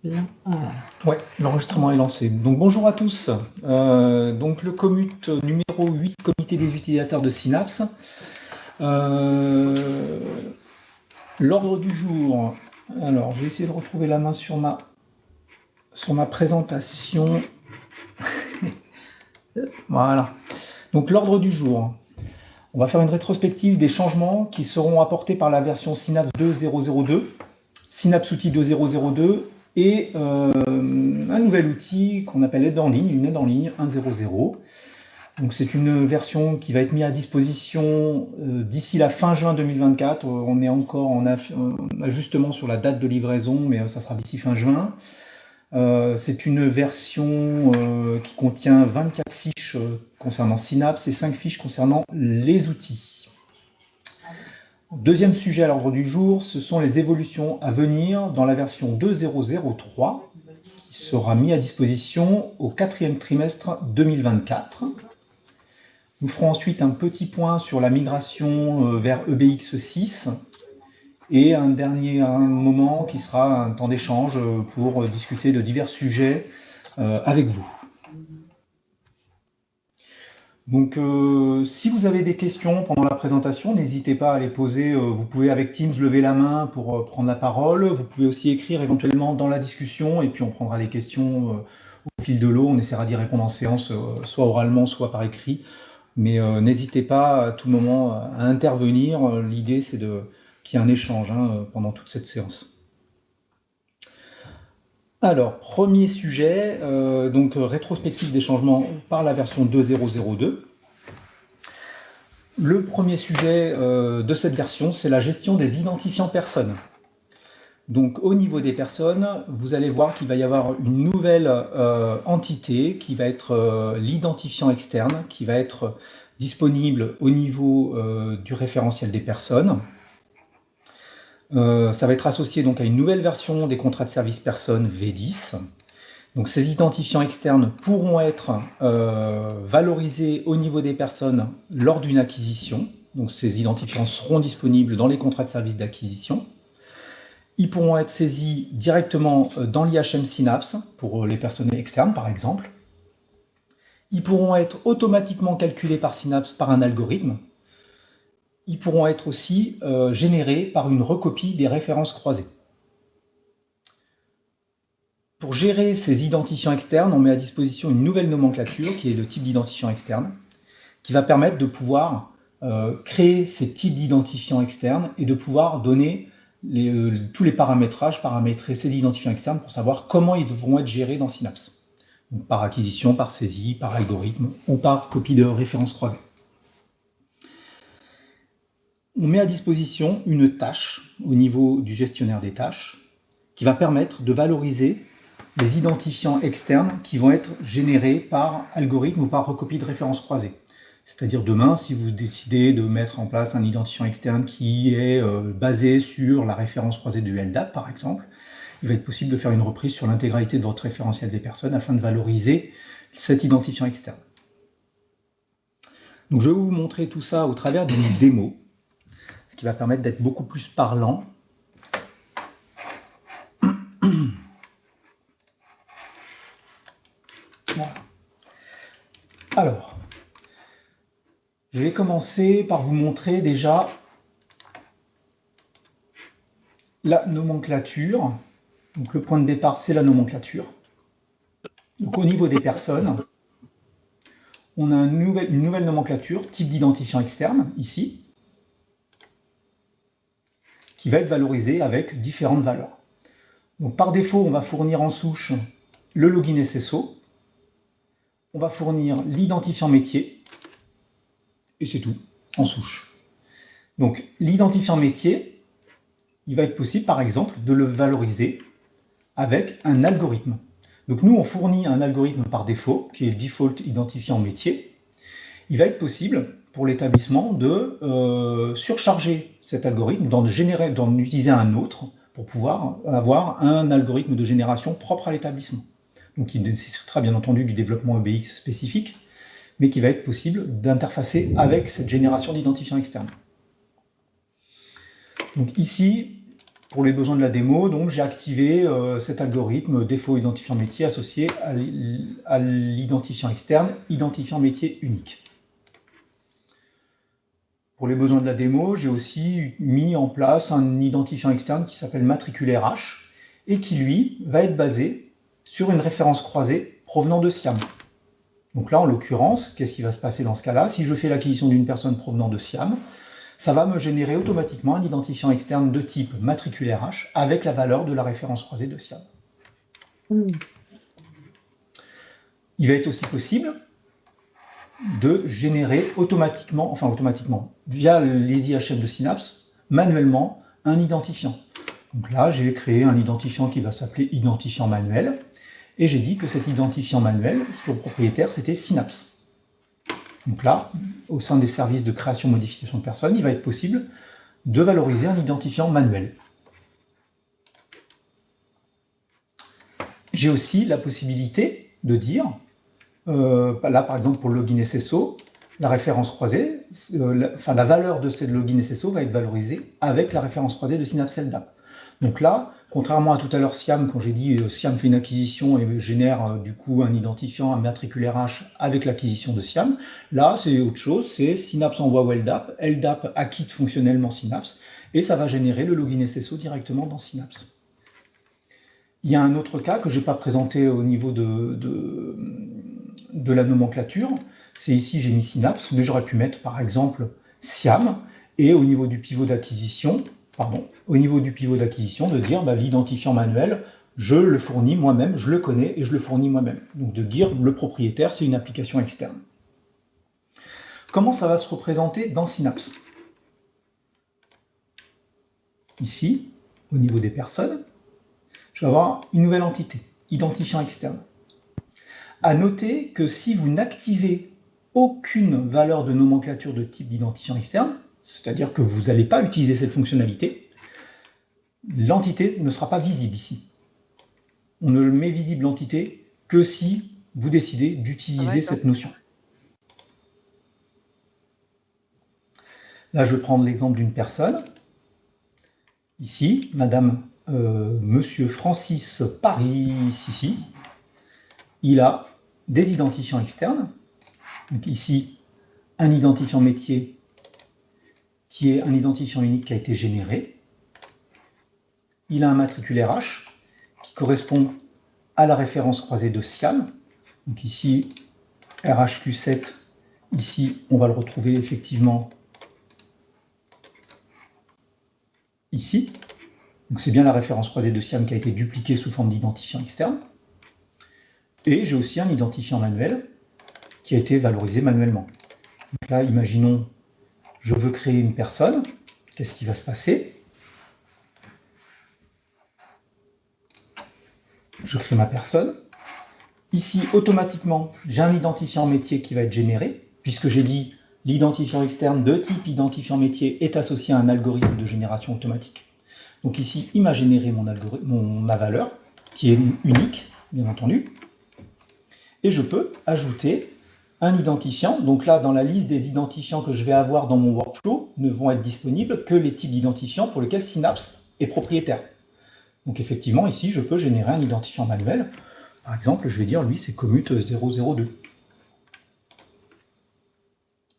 Là, Ouais, l'enregistrement est lancé. Donc bonjour à tous. Donc le commut numéro 8, comité des utilisateurs de Synapse. L'ordre du jour. Alors, je vais essayer de retrouver la main sur ma présentation. Voilà. Donc l'ordre du jour. On va faire une rétrospective des changements qui seront apportés par la version Synapse 2.0.0.2, Synapse Outil 2.0.0.2 et un nouvel outil qu'on appelle aide en ligne, une aide en ligne 1.0.0. Donc c'est une version qui va être mise à disposition d'ici la fin juin 2024. On est encore en ajustement sur la date de livraison, mais ça sera d'ici fin juin. C'est une version qui contient 24 fiches concernant Synapse et 5 fiches concernant les outils. Deuxième sujet à l'ordre du jour, ce sont les évolutions à venir dans la version 2.0.0.3 qui sera mise à disposition au 4e trimestre 2024. Nous ferons ensuite un petit point sur la migration vers EBX6 et un dernier moment qui sera un temps d'échange pour discuter de divers sujets avec vous. Donc, si vous avez des questions pendant la présentation, n'hésitez pas à les poser. Vous pouvez avec Teams lever la main pour prendre la parole. Vous pouvez aussi écrire éventuellement dans la discussion et puis on prendra les questions au fil de l'eau. On essaiera d'y répondre en séance, soit oralement, soit par écrit. Mais n'hésitez pas à tout moment à intervenir. L'idée, c'est qu'il y ait un échange pendant toute cette séance. Alors, premier sujet, donc rétrospective des changements par la version 2.0.0.2. Le premier sujet de cette version, c'est la gestion des identifiants personnes. Donc, au niveau des personnes, vous allez voir qu'il va y avoir une nouvelle entité qui va être l'identifiant externe, qui va être disponible au niveau du référentiel des personnes. Ça va être associé donc à une nouvelle version des contrats de service personnes V10. Donc, ces identifiants externes pourront être valorisés au niveau des personnes lors d'une acquisition. Donc, ces identifiants seront disponibles dans les contrats de service d'acquisition. Ils pourront être saisis directement dans l'IHM Synapse pour les personnes externes, par exemple. Ils pourront être automatiquement calculés par Synapse par un algorithme. Ils pourront être aussi générés par une recopie des références croisées. Pour gérer ces identifiants externes, on met à disposition une nouvelle nomenclature qui est le type d'identifiant externe, qui va permettre de pouvoir créer ces types d'identifiants externes et de pouvoir donner tous les paramétrages, paramétrer ces identifiants externes pour savoir comment ils devront être gérés dans Synapse. Donc, par acquisition, par saisie, par algorithme ou par copie de référence croisée. On met à disposition une tâche au niveau du gestionnaire des tâches qui va permettre de valoriser les identifiants externes qui vont être générés par algorithme ou par recopie de référence croisée. C'est-à-dire demain, si vous décidez de mettre en place un identifiant externe qui est basé sur la référence croisée du LDAP, par exemple, il va être possible de faire une reprise sur l'intégralité de votre référentiel des personnes afin de valoriser cet identifiant externe. Donc, je vais vous montrer tout ça au travers d'une démo, ce qui va permettre d'être beaucoup plus parlant. Voilà. Alors, je vais commencer par vous montrer déjà la nomenclature. Donc, le point de départ, c'est la nomenclature. Donc, au niveau des personnes, on a une nouvelle nomenclature, type d'identifiant externe, ici, qui va être valorisée avec différentes valeurs. Donc, par défaut, on va fournir en souche le login SSO, on va fournir l'identifiant métier, et c'est tout, en souche. Donc, l'identifiant métier, il va être possible, par exemple, de le valoriser avec un algorithme. Donc, nous, on fournit un algorithme par défaut, qui est le default identifiant métier. Il va être possible pour l'établissement de surcharger cet algorithme, d'en utiliser un autre pour pouvoir avoir un algorithme de génération propre à l'établissement. Donc, il nécessitera bien entendu du développement EBX spécifique, mais qui va être possible d'interfacer avec cette génération d'identifiants externes. Donc ici, pour les besoins de la démo, donc j'ai activé cet algorithme défaut identifiant métier associé à l'identifiant externe, identifiant métier unique. Pour les besoins de la démo, j'ai aussi mis en place un identifiant externe qui s'appelle matricule RH et qui, lui, va être basé sur une référence croisée provenant de SIAM. Donc là, en l'occurrence, qu'est-ce qui va se passer dans ce cas-là? Si je fais l'acquisition d'une personne provenant de SIAM, ça va me générer automatiquement un identifiant externe de type matricule RH avec la valeur de la référence croisée de SIAM. Il va être aussi possible de générer automatiquement, via les IHM de Synapse, manuellement, un identifiant. Donc là, j'ai créé un identifiant qui va s'appeler identifiant manuel, et j'ai dit que cet identifiant manuel, sur le propriétaire, c'était Synapse. Donc là, au sein des services de création-modification de personnes, il va être possible de valoriser un identifiant manuel. J'ai aussi la possibilité de dire, là par exemple pour le login SSO, la référence croisée, la valeur de ce login SSO va être valorisée avec la référence croisée de Synapse LDAP. Donc là, contrairement à tout à l'heure SIAM, quand j'ai dit SIAM fait une acquisition et génère du coup un identifiant, un matricule RH avec l'acquisition de SIAM, là c'est autre chose, c'est Synapse envoie au LDAP, LDAP acquitte fonctionnellement Synapse, et ça va générer le login SSO directement dans Synapse. Il y a un autre cas que je n'ai pas présenté au niveau de la nomenclature, c'est ici j'ai mis Synapse, mais j'aurais pu mettre par exemple SIAM, et au niveau du pivot d'acquisition, de dire l'identifiant manuel, je le fournis moi-même, je le connais et je le fournis moi-même. Donc de dire le propriétaire, c'est une application externe. Comment ça va se représenter dans Synapse? Ici, au niveau des personnes, je vais avoir une nouvelle entité, identifiant externe. À noter que si vous n'activez aucune valeur de nomenclature de type d'identifiant externe, c'est-à-dire que vous n'allez pas utiliser cette fonctionnalité, l'entité ne sera pas visible ici. On ne met visible l'entité que si vous décidez d'utiliser cette notion. Là, je vais prendre l'exemple d'une personne. Ici, Monsieur Francis Paris, ici, il a des identifiants externes. Donc ici, un identifiant métier qui est un identifiant unique qui a été généré. Il a un matricule RH qui correspond à la référence croisée de SIAM. Donc ici, RH plus 7, ici, on va le retrouver effectivement ici. Donc c'est bien la référence croisée de SIAM qui a été dupliquée sous forme d'identifiant externe. Et j'ai aussi un identifiant manuel qui a été valorisé manuellement. Donc là, imaginons, je veux créer une personne. Qu'est-ce qui va se passer? Je crée ma personne. Ici, automatiquement, j'ai un identifiant métier qui va être généré, puisque j'ai dit l'identifiant externe de type identifiant métier est associé à un algorithme de génération automatique. Donc ici, il m'a généré ma valeur, qui est unique, bien entendu. Et je peux ajouter un identifiant. Donc là, dans la liste des identifiants que je vais avoir dans mon workflow, ne vont être disponibles que les types d'identifiants pour lesquels Synapse est propriétaire. Donc effectivement, ici, je peux générer un identifiant manuel. Par exemple, je vais dire, lui, c'est commute 002.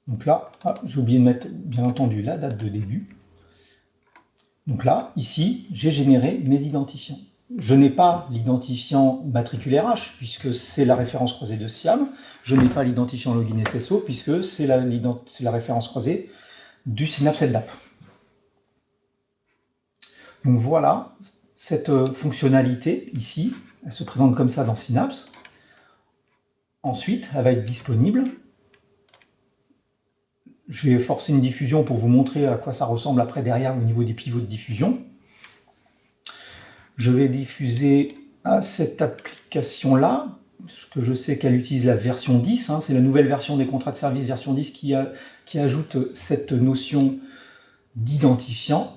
Donc là, j'ai oublié de mettre, bien entendu, la date de début. Donc là, ici, j'ai généré mes identifiants. Je n'ai pas l'identifiant matricule RH, puisque c'est la référence croisée de SIAM. Je n'ai pas l'identifiant login SSO, puisque c'est la référence croisée du Synapse LDAP. Donc voilà, cette fonctionnalité, ici, elle se présente comme ça dans Synapse. Ensuite, elle va être disponible. Je vais forcer une diffusion pour vous montrer à quoi ça ressemble après derrière au niveau des pivots de diffusion. Je vais diffuser à cette application-là, parce que je sais qu'elle utilise la version 10, c'est la nouvelle version des contrats de service version 10 qui ajoute cette notion d'identifiant.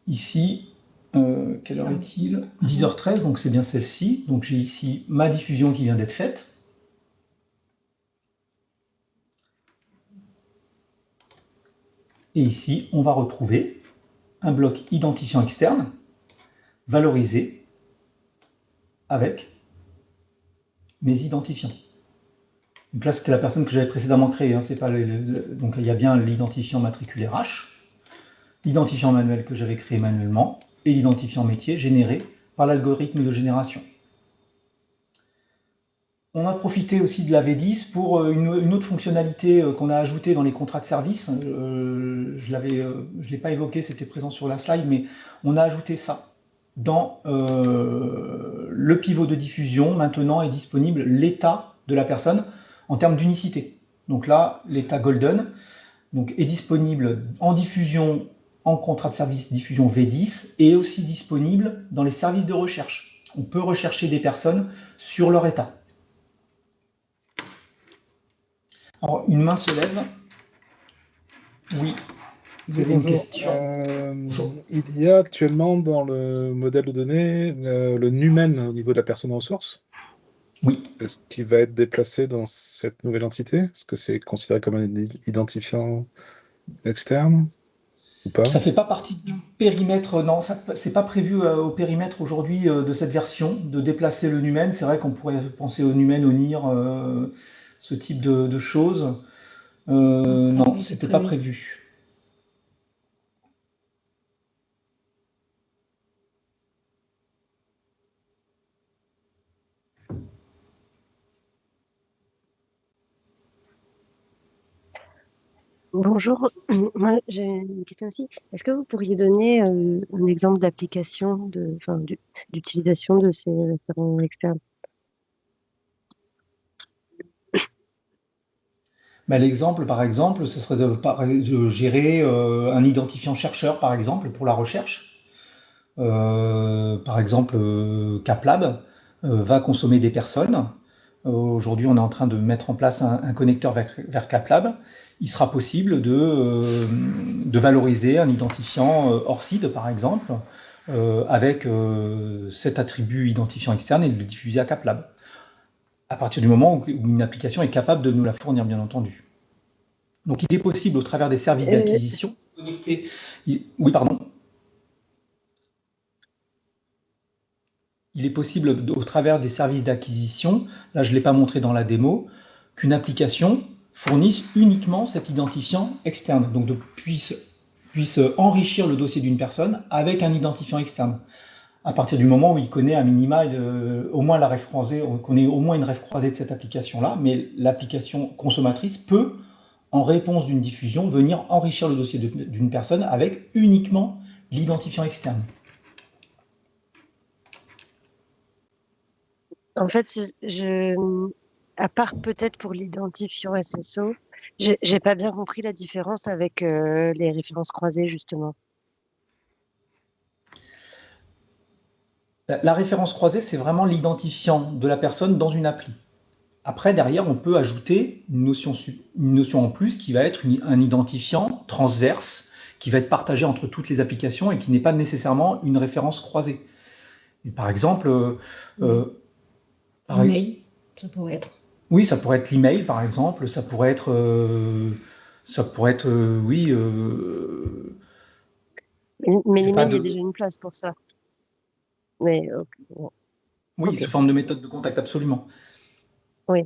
Ici, quelle heure est-il? 10h13, donc c'est bien celle-ci. Donc j'ai ici ma diffusion qui vient d'être faite. Et ici, on va retrouver un bloc identifiant externe valorisé avec mes identifiants. Donc là, c'était la personne que j'avais précédemment créée. Hein, c'est pas donc il y a bien l'identifiant matricule RH, l'identifiant manuel que j'avais créé manuellement et l'identifiant métier généré par l'algorithme de génération. On a profité aussi de la V10 pour une autre fonctionnalité qu'on a ajoutée dans les contrats de service. Je ne l'ai pas évoqué, c'était présent sur la slide, mais on a ajouté ça. Dans le pivot de diffusion, maintenant est disponible l'état de la personne en termes d'unicité. Donc là, l'état Golden est disponible en diffusion, en contrat de service diffusion V10 et aussi disponible dans les services de recherche. On peut rechercher des personnes sur leur état. Alors, une main se lève. Oui, vous avez une question. Il y a actuellement dans le modèle de données le numen au niveau de la personne ressource. Oui. Est-ce qu'il va être déplacé dans cette nouvelle entité? Est-ce que c'est considéré comme un identifiant externe ou pas? Ça ne fait pas partie du périmètre, non, c'est pas prévu au périmètre aujourd'hui de cette version, de déplacer le numen. C'est vrai qu'on pourrait penser au numen, au NIR, ce type de choses. Non, c'était pas prévu. Bonjour, moi j'ai une question aussi. Est-ce que vous pourriez donner un exemple d'application d'utilisation de ces référents externes? L'exemple, par exemple, ce serait de gérer un identifiant chercheur, par exemple, pour la recherche. Par exemple, CapLab va consommer des personnes. Aujourd'hui, on est en train de mettre en place un connecteur vers CapLab. Il sera possible de valoriser un identifiant ORCID, par exemple, avec cet attribut identifiant externe et de le diffuser à CapLab. À partir du moment où une application est capable de nous la fournir, bien entendu. Donc, il est possible, au travers des services d'acquisition, connecter... Oui, pardon. Il est possible, au travers des services d'acquisition, là je ne l'ai pas montré dans la démo, qu'une application fournisse uniquement cet identifiant externe, donc puisse enrichir le dossier d'une personne avec un identifiant externe. À partir du moment où il connaît à minima au moins la ref croisée, on connaît au moins une ref croisée de cette application-là, mais l'application consommatrice peut, en réponse d'une diffusion, venir enrichir le dossier d'une personne avec uniquement l'identifiant externe. En fait, à part peut-être pour l'identifiant SSO, j'ai pas bien compris la différence avec les références croisées, justement. La référence croisée, c'est vraiment l'identifiant de la personne dans une appli. Après, derrière, on peut ajouter une notion en plus qui va être un identifiant transverse qui va être partagé entre toutes les applications et qui n'est pas nécessairement une référence croisée. Et par exemple... l'email, ça pourrait être. Oui, ça pourrait être l'email, par exemple. Ça pourrait être... oui... Mais l'email, il y a déjà une place pour ça. Mais, oui, okay. Sous forme de méthode de contact, absolument. Oui.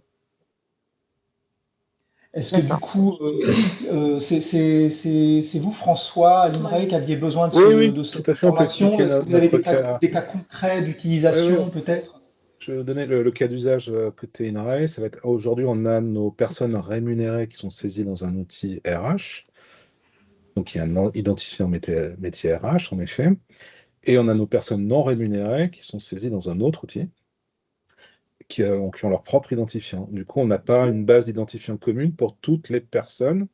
Est-ce que du coup, c'est vous, François, à l'INRAE, qui aviez besoin de cette information? Est-ce que vous avez des cas concrets d'utilisation, peut-être? Je vais vous donner le cas d'usage côté INRAE. Ça va être, aujourd'hui, on a nos personnes rémunérées qui sont saisies dans un outil RH. Donc, il y a un identifiant métier RH, en effet. Et on a nos personnes non rémunérées qui sont saisies dans un autre outil, qui ont leur propre identifiant. Du coup, on n'a pas une base d'identifiants commune pour toutes les personnes.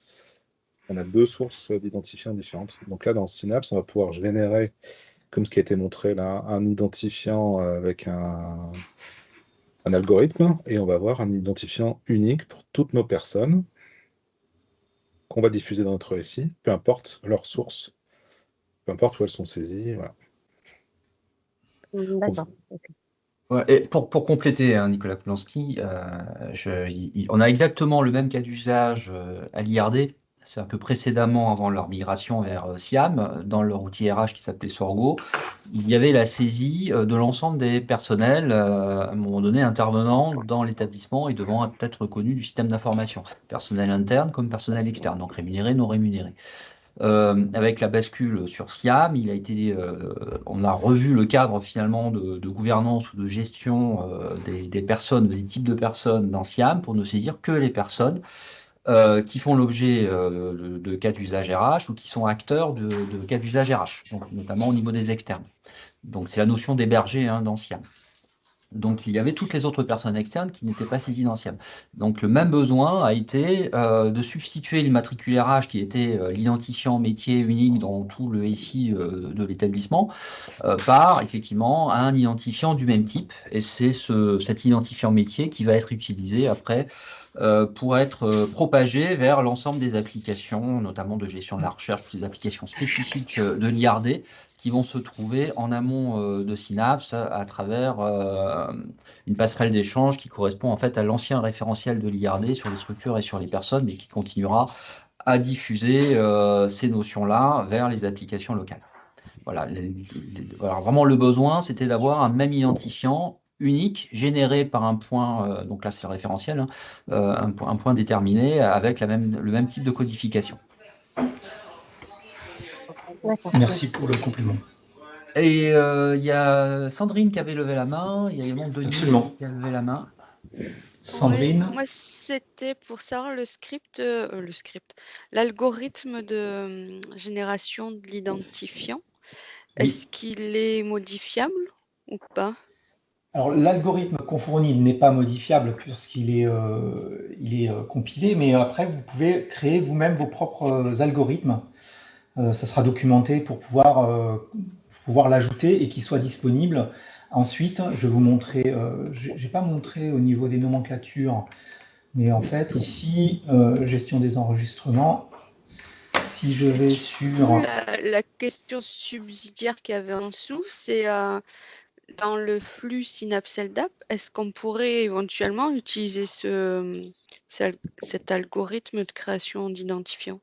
On a deux sources d'identifiants différentes. Donc là, dans Synapse, on va pouvoir générer, comme ce qui a été montré là, un identifiant avec un algorithme, et on va avoir un identifiant unique pour toutes nos personnes qu'on va diffuser dans notre SI, peu importe leur source, peu importe où elles sont saisies. Voilà. D'accord. Ouais, et pour compléter, hein, Nicolas Polanski, on a exactement le même cas d'usage à l'IRD, C'est-à-dire que précédemment, avant leur migration vers Siam, dans leur outil RH qui s'appelait Sorgo, il y avait la saisie de l'ensemble des personnels, à un moment donné, intervenant dans l'établissement et devant être reconnus du système d'information, personnel interne comme personnel externe, donc rémunéré, non rémunéré. Avec la bascule sur Siam, on a revu le cadre finalement de gouvernance ou de gestion des personnes, des types de personnes dans Siam pour ne saisir que les personnes qui font l'objet de cas d'usage RH ou qui sont acteurs de cas d'usage RH, donc notamment au niveau des externes. Donc c'est la notion d'héberger dans Siam. Donc il y avait toutes les autres personnes externes qui n'étaient pas saisies dans Siam. Donc le même besoin a été de substituer l'immatricule RH qui était l'identifiant métier unique dans tout le SI de l'établissement par effectivement un identifiant du même type. Et c'est cet identifiant métier qui va être utilisé après pour être propagé vers l'ensemble des applications, notamment de gestion de la recherche, des applications spécifiques de l'IRD, qui vont se trouver en amont de Synapse à travers une passerelle d'échange qui correspond en fait à l'ancien référentiel de l'IRD sur les structures et sur les personnes, mais qui continuera à diffuser ces notions-là vers les applications locales. Voilà, voilà, vraiment le besoin, c'était d'avoir un même identifiant unique généré par un point, donc là c'est le référentiel, un point déterminé avec le même type de codification. D'accord. Merci pour le complément. Et il y a Sandrine qui avait levé la main, il y a également Denis Absolument. qui a levé la main. Sandrine. Ouais, moi, c'était pour savoir l'algorithme de génération de l'identifiant. Oui. Est-ce qu'il est modifiable ou pas? Alors l'algorithme qu'on fournit n'est pas modifiable puisqu'il est, compilé, mais après vous pouvez créer vous-même vos propres algorithmes. Ça sera documenté pour pouvoir l'ajouter et qu'il soit disponible. Ensuite, je vais vous montrer, j'ai pas montré au niveau des nomenclatures, mais en fait ici, gestion des enregistrements, si je vais sur... La question subsidiaire qu'il y avait en dessous, c'est dans le flux Synapse LDAP, est-ce qu'on pourrait éventuellement utiliser cet algorithme de création d'identifiants?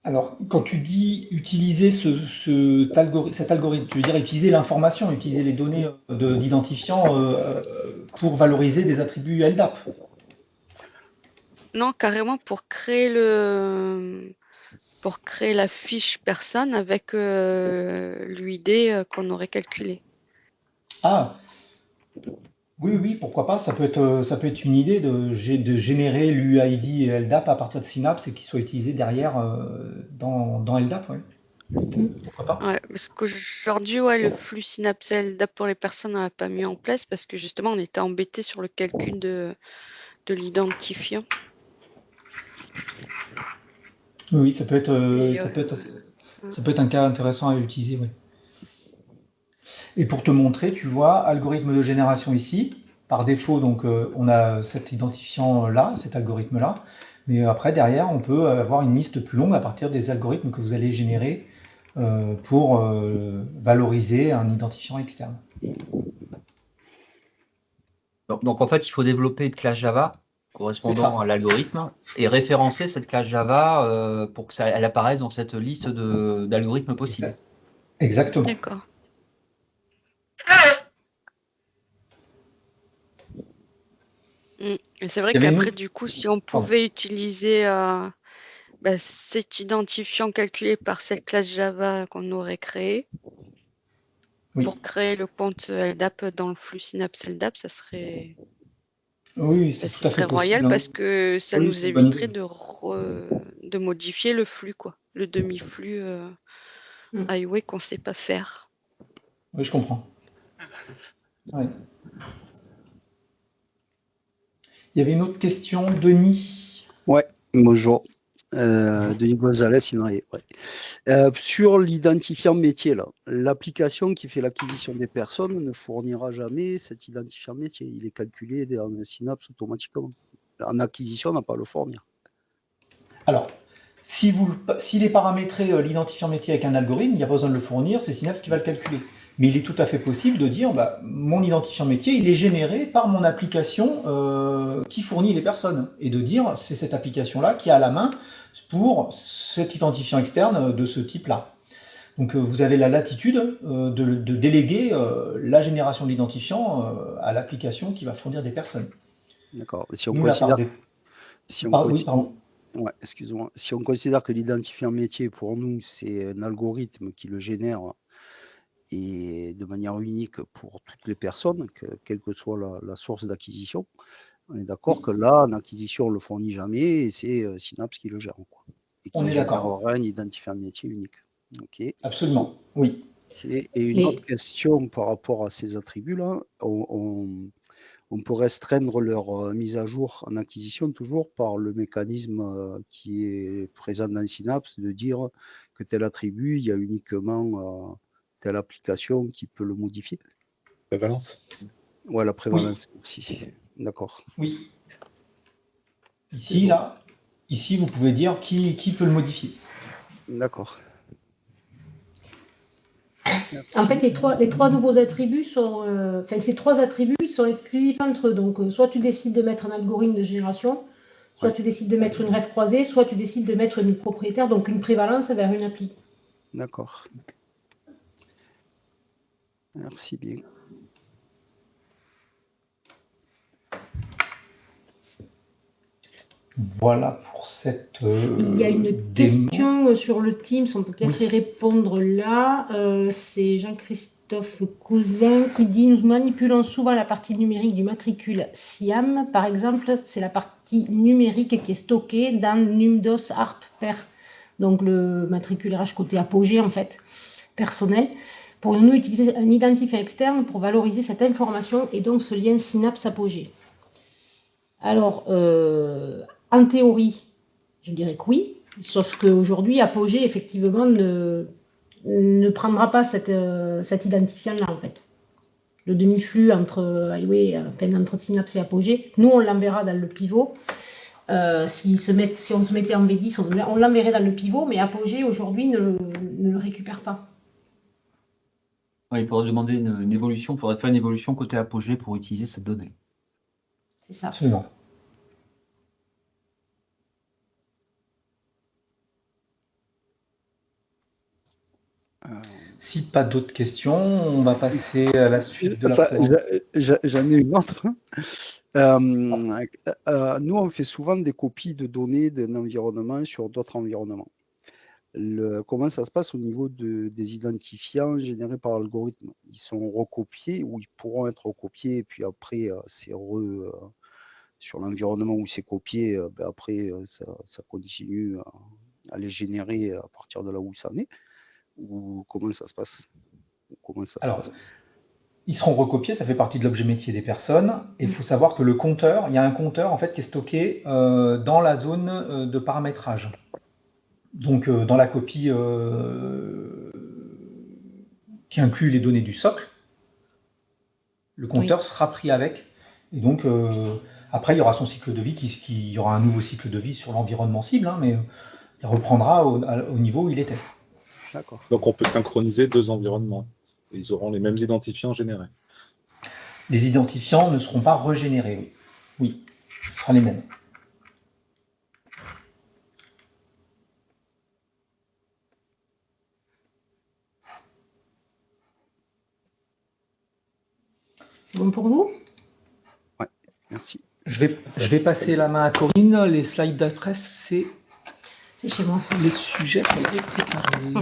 Alors, quand tu dis utiliser cet algorithme, tu veux dire utiliser l'information, utiliser les données d'identifiant pour valoriser des attributs LDAP? Non, carrément pour créer la fiche personne avec l'UID qu'on aurait calculé. Ah, oui, pourquoi pas. Ça peut être une idée de générer l'UID et LDAP à partir de Synapse et qu'il soit utilisé derrière dans LDAP, ouais. Pourquoi pas. Ouais, parce qu'aujourd'hui, le flux Synapse LDAP pour les personnes, on l'a pas mis en place parce que justement, on était embêté sur le calcul de l'identifiant. Oui, ça peut être un cas intéressant à utiliser, oui. Et pour te montrer, tu vois, algorithme de génération ici. Par défaut, donc, on a cet identifiant-là, cet algorithme-là. Mais après, derrière, on peut avoir une liste plus longue à partir des algorithmes que vous allez générer pour valoriser un identifiant externe. Donc en fait, il faut développer une classe Java correspondant à l'algorithme et référencer cette classe Java pour que elle apparaisse dans cette liste d'algorithmes possibles. Exactement. D'accord. Et c'est vrai qu'après, du coup, si on pouvait utiliser cet identifiant calculé par cette classe Java qu'on aurait créée pour créer le compte LDAP dans le flux Synapse LDAP, ça serait... Oui, c'est tout à fait royal possible. Parce que ça nous éviterait de modifier le flux, quoi, le demi-flux highway qu'on ne sait pas faire. Oui, je comprends. Ouais. Il y avait une autre question, Denis. Ouais, bonjour. Denis Gonzalez, sur l'identifiant métier, là, l'application qui fait l'acquisition des personnes ne fournira jamais cet identifiant métier. Il est calculé dans le Synapse automatiquement. En acquisition, on n'a pas à le fournir. Alors, s'il est paramétré l'identifiant métier avec un algorithme, il n'y a pas besoin de le fournir, c'est Synapse qui va le calculer. Mais il est tout à fait possible de dire, mon identifiant métier, il est généré par mon application qui fournit les personnes. Et de dire, c'est cette application-là qui a la main pour cet identifiant externe de ce type-là. Donc vous avez la latitude de déléguer la génération de l'identifiant à l'application qui va fournir des personnes. D'accord. Si on Nous, là, considère, oui, excuse-moi. Si on considère que l'identifiant métier, pour nous, c'est un algorithme qui le génère et de manière unique pour toutes les personnes, quelle que soit la source d'acquisition, on est d'accord que là, en acquisition, on ne le fournit jamais et c'est Synapse qui le gère, quoi. Et qui On est d'accord. générera un identifiant métier unique. Ok. Absolument, oui. Et une autre question par rapport à ces attributs-là, on peut restreindre leur mise à jour en acquisition toujours par le mécanisme qui est présent dans Synapse de dire que tel attribut, il y a uniquement telle application qui peut le modifier. Prévalence. Ouais, la prévalence aussi. D'accord. Oui. Ici, vous pouvez dire qui peut le modifier. D'accord. En fait, les trois nouveaux attributs sont, ces trois attributs sont exclusifs entre eux. Donc, soit tu décides de mettre un algorithme de génération, soit tu décides de mettre une ref croisée, soit tu décides de mettre une propriétaire, donc une prévalence vers une appli. D'accord. Merci bien. Voilà pour cette. Il y a une question sur le Teams, on peut peut-être y répondre là. C'est Jean-Christophe Cousin qui dit: nous manipulons souvent la partie numérique du matricule SIAM. Par exemple, c'est la partie numérique qui est stockée dans NumDOS ARP per. Donc le matricule RH côté apogée, en fait, personnel. Pourrions-nous utiliser un identifiant externe pour valoriser cette information et donc ce lien Synapse apogée? Alors, en théorie, je dirais que oui, sauf qu'aujourd'hui, Apogée, effectivement, ne prendra pas cet identifiant-là, en fait. Le demi-flux entre Synapse et Apogée, nous, on l'enverra dans le pivot. Si on se mettait en V10, on l'enverrait dans le pivot, mais Apogée, aujourd'hui, ne le récupère pas. Ouais, il faudrait demander une évolution, il faudrait faire une évolution côté Apogée pour utiliser cette donnée. C'est ça. Absolument. Si pas d'autres questions, on va passer à la suite de la présentation. J'en ai une autre. Nous, on fait souvent des copies de données d'un environnement sur d'autres environnements. Comment ça se passe au niveau des identifiants générés par l'algorithme? Ils sont recopiés ou ils pourront être recopiés et puis après, sur l'environnement où c'est copié, après, ça continue à les générer à partir de là où ça en est? Ou comment ça se passe? Ils seront recopiés, ça fait partie de l'objet métier des personnes. Et il faut savoir que il y a un compteur en fait qui est stocké dans la zone de paramétrage. Donc dans la copie qui inclut les données du socle, le compteur sera pris avec. Et donc après, il y aura son cycle de vie, il y aura un nouveau cycle de vie sur l'environnement cible, mais il reprendra au niveau où il était. D'accord. Donc on peut synchroniser deux environnements. Ils auront les mêmes identifiants générés. Les identifiants ne seront pas régénérés. Oui, ce sera les mêmes. C'est bon pour vous? Oui, merci. Je vais passer la main à Corinne. Les slides d'après, c'est chez moi. Les sujets qu'on avait préparés.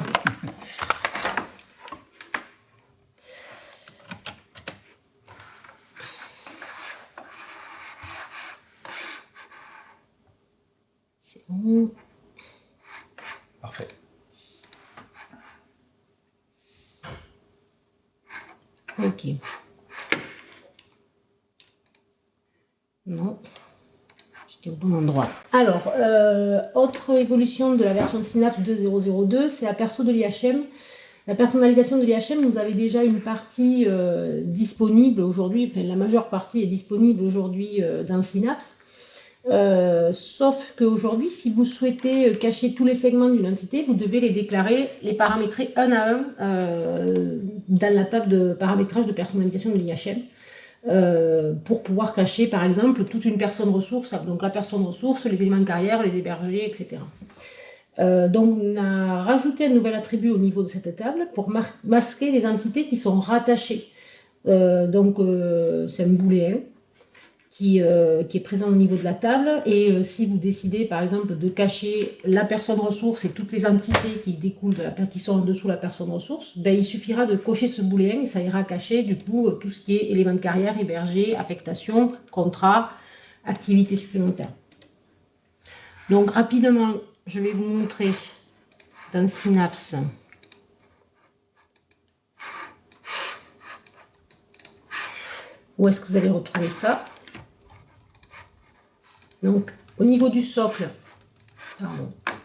C'est bon. Parfait. Ok. Non. J'étais au bon endroit. Alors, autre évolution de la version de Synapse 2.0.02, c'est la perso de l'IHM. La personnalisation de l'IHM, vous avez déjà une partie disponible aujourd'hui, enfin, la majeure partie est disponible aujourd'hui dans Synapse. Sauf qu'aujourd'hui, si vous souhaitez cacher tous les segments d'une entité, vous devez les déclarer, les paramétrer un à un dans la table de paramétrage de personnalisation de l'IHM. Pour pouvoir cacher, par exemple, toute une personne ressource, donc la personne ressource, les éléments de carrière, les hébergés, etc. Donc, on a rajouté un nouvel attribut au niveau de cette table pour masquer les entités qui sont rattachées. Donc, c'est un booléen qui est présent au niveau de la table. Et si vous décidez, par exemple, de cacher la personne ressource et toutes les entités qui découlent qui sont en dessous de la personne ressource, ben, il suffira de cocher ce booléen et ça ira cacher, du coup, tout ce qui est éléments de carrière, hébergé, affectation, contrat, activité supplémentaire. Donc, rapidement, je vais vous montrer dans Synapse où est-ce que vous allez retrouver ça. Donc, au niveau du socle,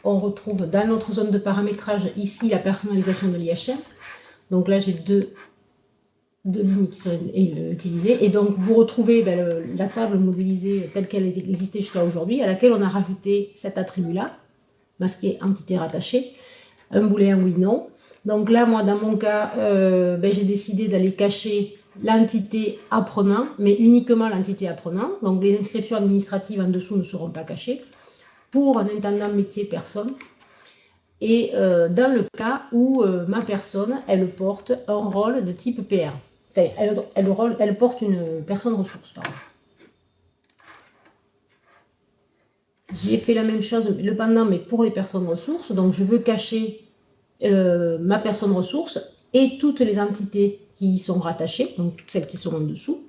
on retrouve dans notre zone de paramétrage ici la personnalisation de l'IHM. Donc là, j'ai deux lignes qui sont utilisées. Et donc, vous retrouvez la table modélisée telle qu'elle existait jusqu'à aujourd'hui, à laquelle on a rajouté cet attribut-là, masqué entité rattachée, un booléen oui/non. Donc là, moi, dans mon cas, j'ai décidé d'aller cacher l'entité apprenant, mais uniquement l'entité apprenant. Donc les inscriptions administratives en dessous ne seront pas cachées pour un intendant métier personne. Et dans le cas où ma personne, elle porte un rôle de type PR. Enfin, elle porte une personne ressource, pardon. J'ai fait la même chose, le pendant, mais pour les personnes ressources. Donc, je veux cacher ma personne ressource et toutes les entités qui y sont rattachées, donc toutes celles qui sont en dessous,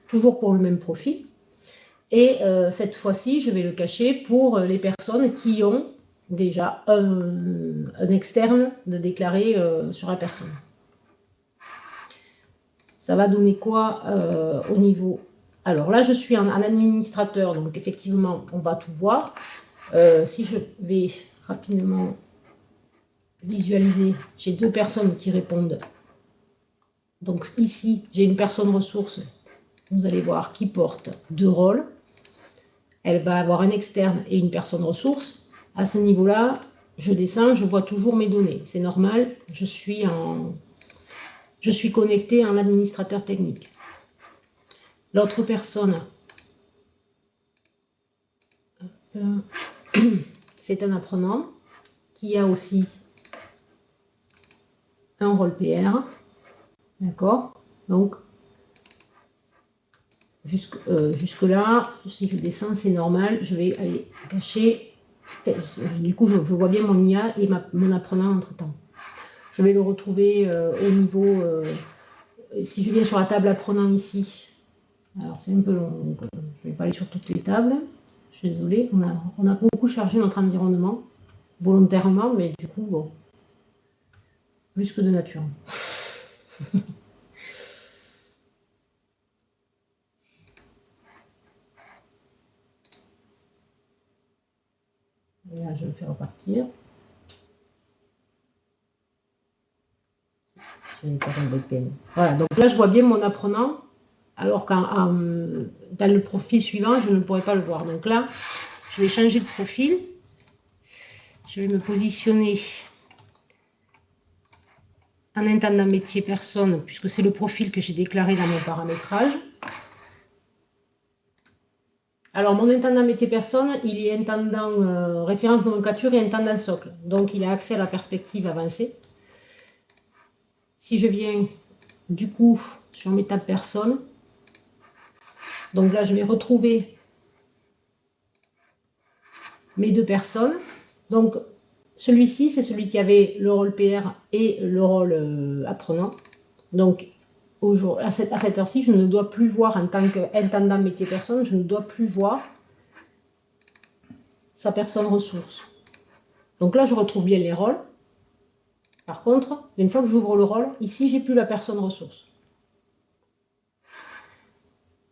toujours pour le même profil. Et cette fois-ci, je vais le cacher pour les personnes qui ont déjà un externe de déclarer sur la personne. Ça va donner quoi au niveau... Alors là, je suis en administrateur, donc effectivement, on va tout voir. Si je vais rapidement visualiser, j'ai deux personnes qui répondent. Donc ici, j'ai une personne ressource, vous allez voir, qui porte deux rôles. Elle va avoir un externe et une personne ressource. À ce niveau-là, je descends, je vois toujours mes données. C'est normal, je suis connecté en administrateur technique. L'autre personne, c'est un apprenant qui a aussi un rôle PR. D'accord? Donc, jusque-là, si je descends, c'est normal. Je vais aller cacher. Du coup, je vois bien mon IA et mon apprenant entre-temps. Je vais le retrouver au niveau... si je viens sur la table apprenant ici, alors c'est un peu long, donc, je ne vais pas aller sur toutes les tables. Je suis désolée, on a beaucoup chargé notre environnement, volontairement, mais du coup, bon, plus que de nature. Et là, je le fais repartir. Voilà, donc là, je vois bien mon apprenant, alors que dans le profil suivant, je ne pourrais pas le voir. Donc là, je vais changer de profil. Je vais me positionner en intendant métier personne, puisque c'est le profil que j'ai déclaré dans mon paramétrage. Alors, mon intendant métier personne, il est intendant référence nomenclature et intendant socle. Donc, il a accès à la perspective avancée. Si je viens, du coup, sur mes tables personnes, donc là, je vais retrouver mes deux personnes. Donc, celui-ci, c'est celui qui avait le rôle PR et le rôle apprenant. Donc, à cette heure-ci, je ne dois plus voir, en tant qu'intendant métier personne, je ne dois plus voir sa personne ressource. Donc là, je retrouve bien les rôles. Par contre, une fois que j'ouvre le rôle, ici, j'ai plus la personne ressource.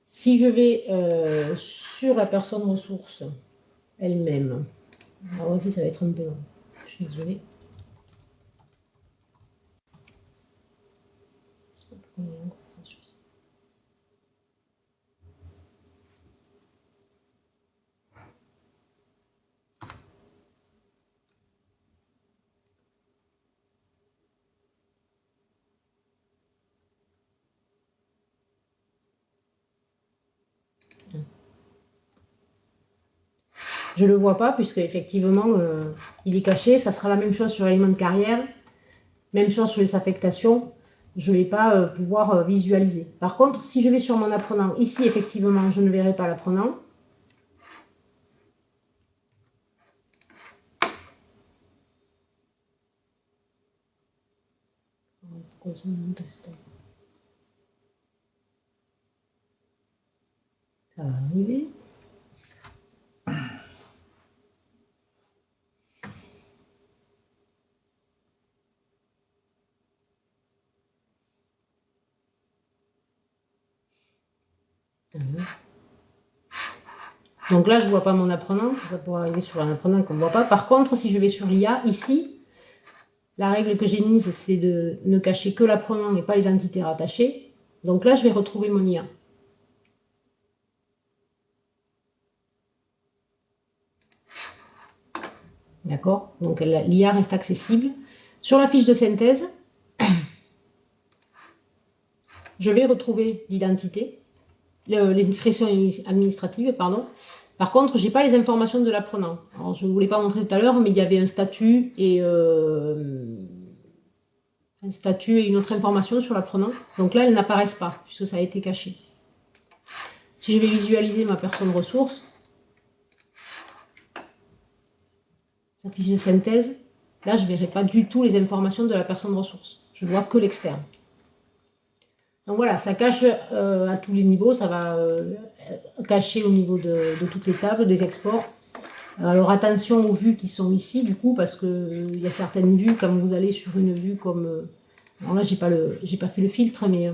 Si je vais sur la personne ressource elle-même, alors aussi, ça va être un peu long. Je suis désolée. Je ne le vois pas, puisque effectivement, il est caché. Ça sera la même chose sur l'élément de carrière, même chose sur les affectations. Je ne vais pas pouvoir visualiser. Par contre, si je vais sur mon apprenant, ici, effectivement, je ne verrai pas l'apprenant. Ça va arriver. Donc là, je ne vois pas mon apprenant. Ça pourrait arriver sur un apprenant qu'on ne voit pas. Par contre, si je vais sur l'IA, ici, la règle que j'ai mise, c'est de ne cacher que l'apprenant et pas les entités rattachées. Donc là, je vais retrouver mon IA. D'accord? Donc l'IA reste accessible. Sur la fiche de synthèse, je vais retrouver l'identité, l'inscription administrative, pardon. Par contre, je n'ai pas les informations de l'apprenant. Alors, je ne vous l'ai pas montré tout à l'heure, mais il y avait un statut et une autre information sur l'apprenant. Donc là, elles n'apparaissent pas, puisque ça a été caché. Si je vais visualiser ma personne ressource, sa fiche de synthèse, là, je ne verrai pas du tout les informations de la personne ressource. Je ne vois que l'externe. Donc voilà, ça cache à tous les niveaux, ça va cacher au niveau de toutes les tables, des exports. Alors attention aux vues qui sont ici, du coup, parce qu'il y a certaines vues, comme vous allez sur une vue comme... alors là, j'ai pas fait le filtre, mais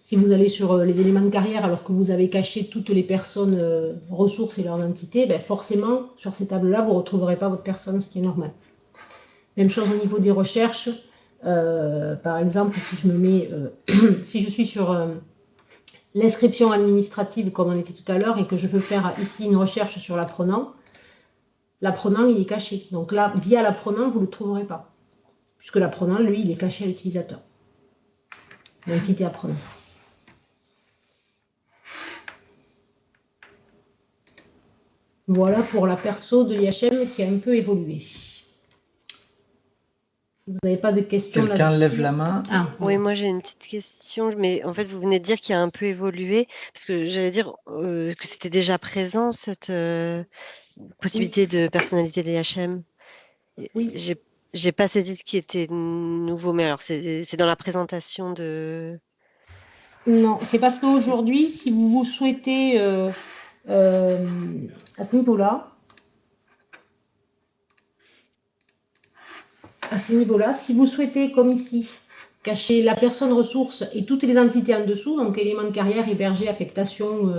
si vous allez sur les éléments de carrière, alors que vous avez caché toutes les personnes ressources et leur identité, ben forcément, sur ces tables-là, vous ne retrouverez pas votre personne, ce qui est normal. Même chose au niveau des recherches. Par exemple, si je me mets, si je suis sur l'inscription administrative, comme on était tout à l'heure, et que je veux faire ici une recherche sur l'apprenant, l'apprenant, il est caché. Donc là, via l'apprenant, vous ne le trouverez pas. Puisque l'apprenant, lui, il est caché à l'utilisateur. L'entité apprenant. Voilà pour la perso de l'IHM qui a un peu évolué. Vous n'avez pas de questions? Quelqu'un lève la main? Oui, moi j'ai une petite question, mais en fait vous venez de dire qu'il a un peu évolué, parce que j'allais dire que c'était déjà présent cette possibilité de personnaliser les HM. Oui. J'ai pas saisi ce qui était nouveau, mais alors c'est dans la présentation de... Non, c'est parce qu'aujourd'hui, si vous souhaitez à ce niveau-là, si vous souhaitez, comme ici, cacher la personne ressource et toutes les entités en dessous, donc éléments de carrière, hébergé, affectation,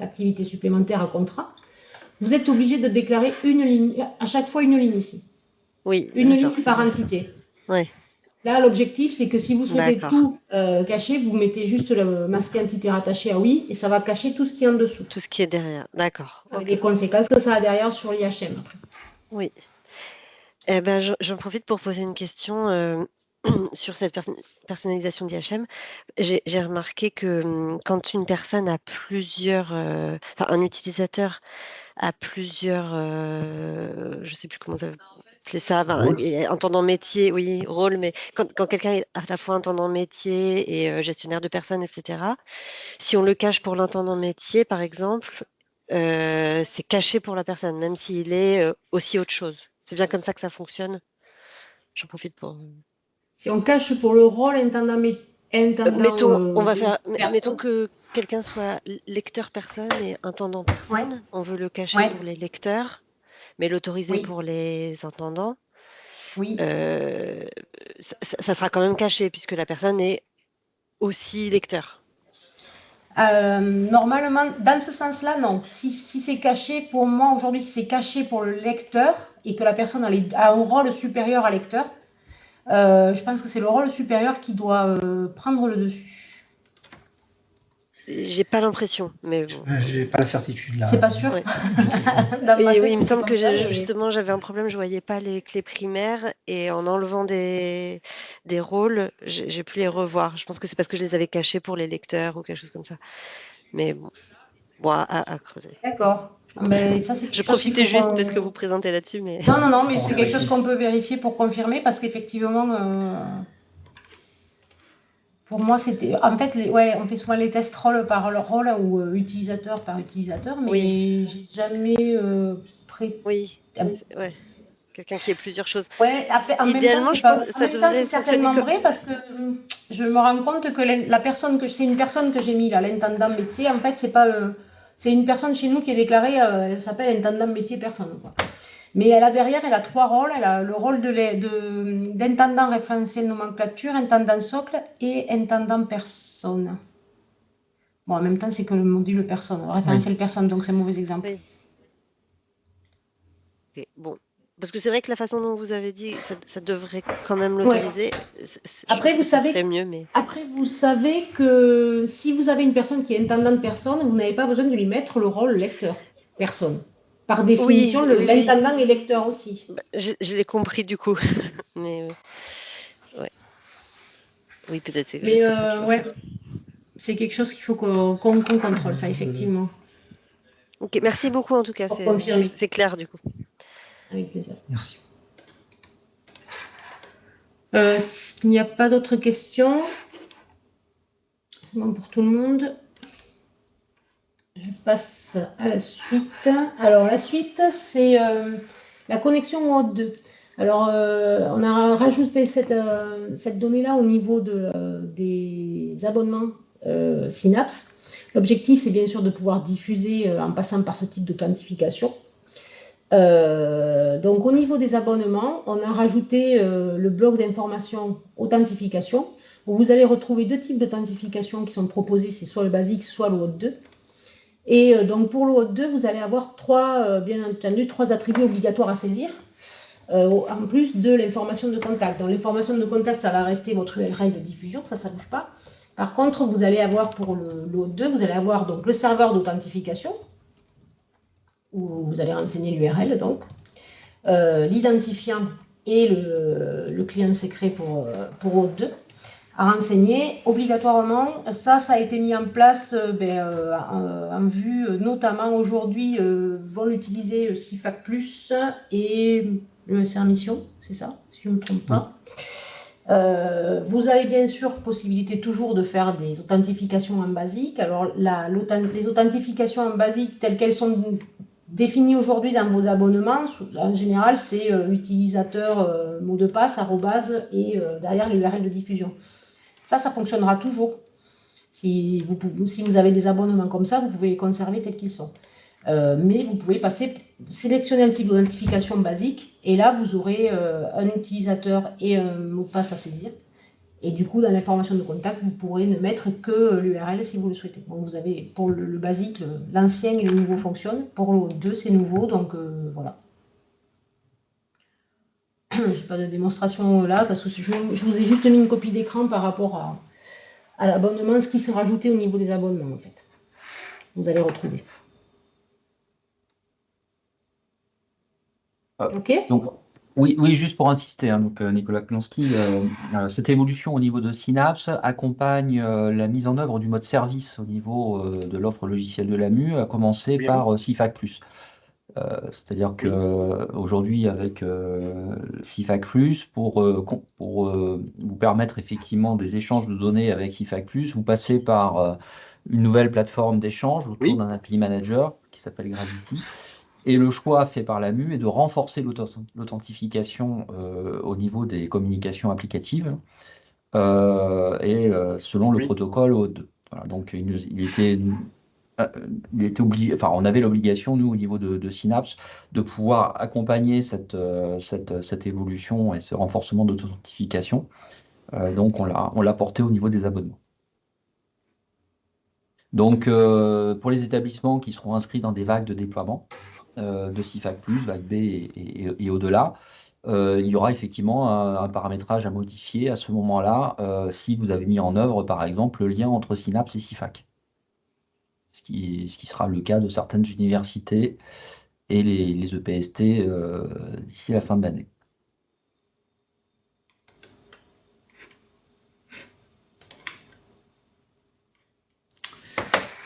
activité supplémentaire à contrat, vous êtes obligé de déclarer une ligne, à chaque fois une ligne ici. Oui. Une ligne par entité. Ouais. Là, l'objectif, c'est que si vous souhaitez tout cacher, vous mettez juste le masqué entité rattachée à oui, et ça va cacher tout ce qui est en dessous. Tout ce qui est derrière, d'accord. Avec les conséquences que ça a derrière sur l'IHM. Oui. Eh ben, j'en profite pour poser une question sur cette personnalisation d'IHM. J'ai remarqué que quand une personne a plusieurs... enfin, un utilisateur a plusieurs... je ne sais plus comment ça... C'est ça, intendant métier, oui, rôle, mais quand quelqu'un est à la fois intendant métier et gestionnaire de personnes, etc., si on le cache pour l'intendant métier, par exemple, c'est caché pour la personne, même s'il est aussi autre chose. C'est bien comme ça que ça fonctionne. J'en profite pour... Si on cache pour le rôle intendant métier... mettons que quelqu'un soit lecteur personne et intendant personne. Ouais. On veut le cacher pour les lecteurs, mais l'autoriser pour les entendants. Oui. Ça sera quand même caché puisque la personne est aussi lecteur. Normalement, dans ce sens-là, non. Si c'est caché, pour moi, aujourd'hui, si c'est caché pour le lecteur et que la personne a un rôle supérieur à lecteur, je pense que c'est le rôle supérieur qui doit prendre le dessus. J'ai pas l'impression, mais bon. J'ai pas la certitude là. C'est pas sûr. Ouais. Oui, il me semble que justement j'avais un problème, je voyais pas les clés primaires et en enlevant des rôles, j'ai pu les revoir. Je pense que c'est parce que je les avais cachés pour les lecteurs ou quelque chose comme ça. Mais bon, à creuser. D'accord. Mais ça, c'est Je quelque chose qu'il profitais faut juste qu'on- parce que vous présentez là-dessus, mais Non, mais On c'est quelque vérifie. chose qu'on peut vérifier pour confirmer parce qu'effectivement, pour moi, c'était. En fait, on fait souvent les tests rôle par rôle ou utilisateur par utilisateur, mais Oui. j'ai jamais oui, ouais. Quelqu'un qui ait plusieurs choses. Ouais, après, en même temps, Idéalement, c'est je pas. pense que En ça même temps, devrait c'est fonctionner certainement comme. vrai parce que je me rends compte que la personne que c'est une personne que j'ai mis là, l'intendant métier. En fait, c'est pas. C'est une personne chez nous qui est déclarée. Elle s'appelle intendant métier personne, quoi. Mais elle a derrière, elle a 3 rôles. Elle a le rôle d'intendant référentiel nomenclature, intendant socle et intendant personne. Bon, en même temps, c'est que le module personne, le référentiel personne, donc c'est un mauvais exemple. Oui. Ok, bon. Parce que c'est vrai que la façon dont vous avez dit, ça devrait quand même l'autoriser. Je Après, trouve vous que ça savez, serait mieux, mais. après, vous savez que si vous avez une personne qui est intendante personne, vous n'avez pas besoin de lui mettre le rôle lecteur personne. Par définition, Oui, oui, oui. l'intendant est lecteur aussi. Bah, je l'ai compris du coup. Mais ouais. Oui, peut-être c'est Mais juste comme ça qu'il faut ouais, faire. c'est quelque chose qu'il faut qu'on contrôle, ça, effectivement. Ok, merci beaucoup en tout cas. Pour confirmer. C'est clair du coup. Avec plaisir. Merci. S'il n'y a pas d'autres questions, c'est bon pour tout le monde. Je passe à la suite. Alors, la suite, c'est la connexion au 2. Alors, on a rajouté cette donnée-là au niveau des abonnements Synapse. L'objectif, c'est bien sûr de pouvoir diffuser en passant par ce type d'authentification. Donc, au niveau des abonnements, on a rajouté le bloc d'information authentification, où vous allez retrouver 2 types d'authentification qui sont proposés, c'est soit le basique, soit le Hot 2. Et donc pour le Hot 2, vous allez avoir bien entendu 3 attributs obligatoires à saisir, en plus de l'information de contact. Donc l'information de contact, ça va rester votre URL de diffusion, ça ne bouge pas. Par contre, vous allez avoir pour le Hot 2, vous allez avoir donc le serveur d'authentification, où vous allez renseigner l'URL, donc l'identifiant et le client secret pour Hot 2. À renseigner obligatoirement. Ça a été mis en place en vue, notamment aujourd'hui, vont l'utiliser le CIFAC Plus et le SR Mission, c'est ça, si je ne me trompe pas. Vous avez bien sûr possibilité toujours de faire des authentifications en basique. Alors les authentifications en basique telles qu'elles sont définies aujourd'hui dans vos abonnements, en général, c'est utilisateur, mot de passe, arrobase et derrière l'URL de diffusion. Ça fonctionnera toujours. Si vous avez des abonnements comme ça, vous pouvez les conserver tels qu'ils sont. Mais vous pouvez sélectionner un type d'identification basique, et là, vous aurez un utilisateur et un mot de passe à saisir. Et du coup, dans l'information de contact, vous pourrez ne mettre que l'URL si vous le souhaitez. Donc, vous avez pour le basique, l'ancien et le nouveau fonctionnent. Pour le 2, c'est nouveau, donc voilà. Je n'ai pas de démonstration là, parce que je vous ai juste mis une copie d'écran par rapport à l'abonnement, ce qui s'est rajouté au niveau des abonnements, en fait. Vous allez retrouver. OK. Donc, oui, juste pour insister, hein, donc, Nicolas Klonsky, cette évolution au niveau de Synapse accompagne la mise en œuvre du mode service au niveau de l'offre logicielle de l'AMU, à commencer par CIFAC+. C'est-à-dire qu'aujourd'hui, avec CIFAC+, pour vous permettre effectivement des échanges de données avec CIFAC+, vous passez par une nouvelle plateforme d'échange autour d'un API Manager qui s'appelle Gravity. Et le choix fait par l'AMU est de renforcer l'authentification au niveau des communications applicatives selon le protocole O2. Voilà, donc il était obligé, enfin, on avait l'obligation, nous, au niveau de Synapse, de pouvoir accompagner cette évolution et ce renforcement d'authentification. Donc, on l'a porté au niveau des abonnements. Donc, pour les établissements qui seront inscrits dans des vagues de déploiement de CIFAC+, vague B et au-delà, il y aura effectivement un paramétrage à modifier à ce moment-là si vous avez mis en œuvre, par exemple, le lien entre Synapse et CIFAC. Ce qui sera le cas de certaines universités et les EPST d'ici la fin de l'année.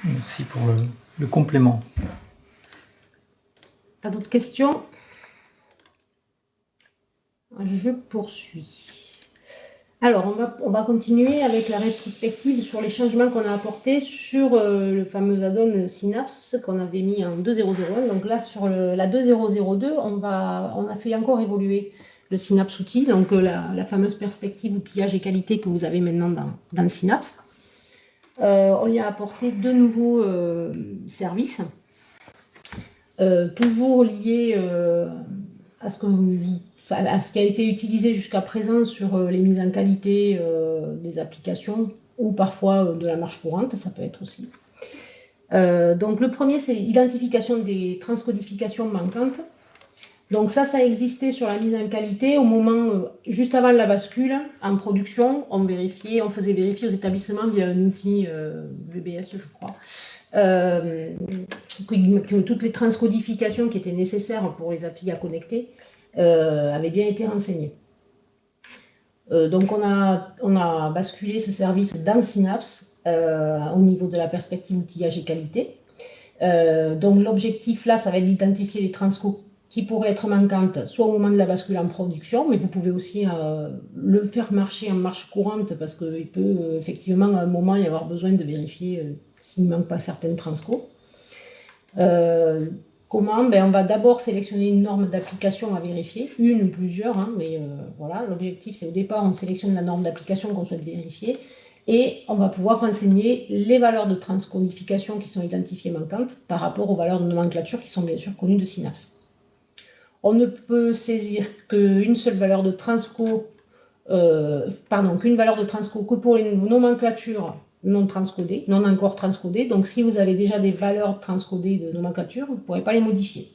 Merci pour le complément. Pas d'autres questions? Je poursuis. Alors, on va continuer avec la rétrospective sur les changements qu'on a apportés sur le fameux add-on Synapse qu'on avait mis en 2.0.0.1. Donc là, sur la 2.0.0.2, on a fait encore évoluer le Synapse outil, donc la fameuse perspective outillage et qualité que vous avez maintenant dans Synapse. On y a apporté 2 nouveaux services, toujours liés à ce qui a été utilisé jusqu'à présent sur les mises en qualité des applications ou parfois de la marche courante, ça peut être aussi. Donc le premier, c'est l'identification des transcodifications manquantes. Donc ça existait sur la mise en qualité au moment, juste avant la bascule, en production, on faisait vérifier aux établissements via un outil VBS, je crois, que toutes les transcodifications qui étaient nécessaires pour les applis à connecter avaient bien été renseignées. Donc on a basculé ce service dans Synapse au niveau de la perspective outillage et qualité. Donc l'objectif là, ça va être d'identifier les transcos qui pourraient être manquantes, soit au moment de la bascule en production, mais vous pouvez aussi le faire marcher en marche courante parce qu'il peut effectivement à un moment y avoir besoin de vérifier s'il ne manque pas certaines transcos. Comment? On va d'abord sélectionner une norme d'application à vérifier, une ou plusieurs, hein, mais voilà, l'objectif c'est au départ on sélectionne la norme d'application qu'on souhaite vérifier et on va pouvoir renseigner les valeurs de transcodification qui sont identifiées manquantes par rapport aux valeurs de nomenclature qui sont bien sûr connues de Synapse. On ne peut saisir qu'une seule valeur de transco, qu'une valeur de transco que pour les nomenclatures non transcodées, non encore transcodées. Donc, si vous avez déjà des valeurs transcodées de nomenclature, vous ne pourrez pas les modifier.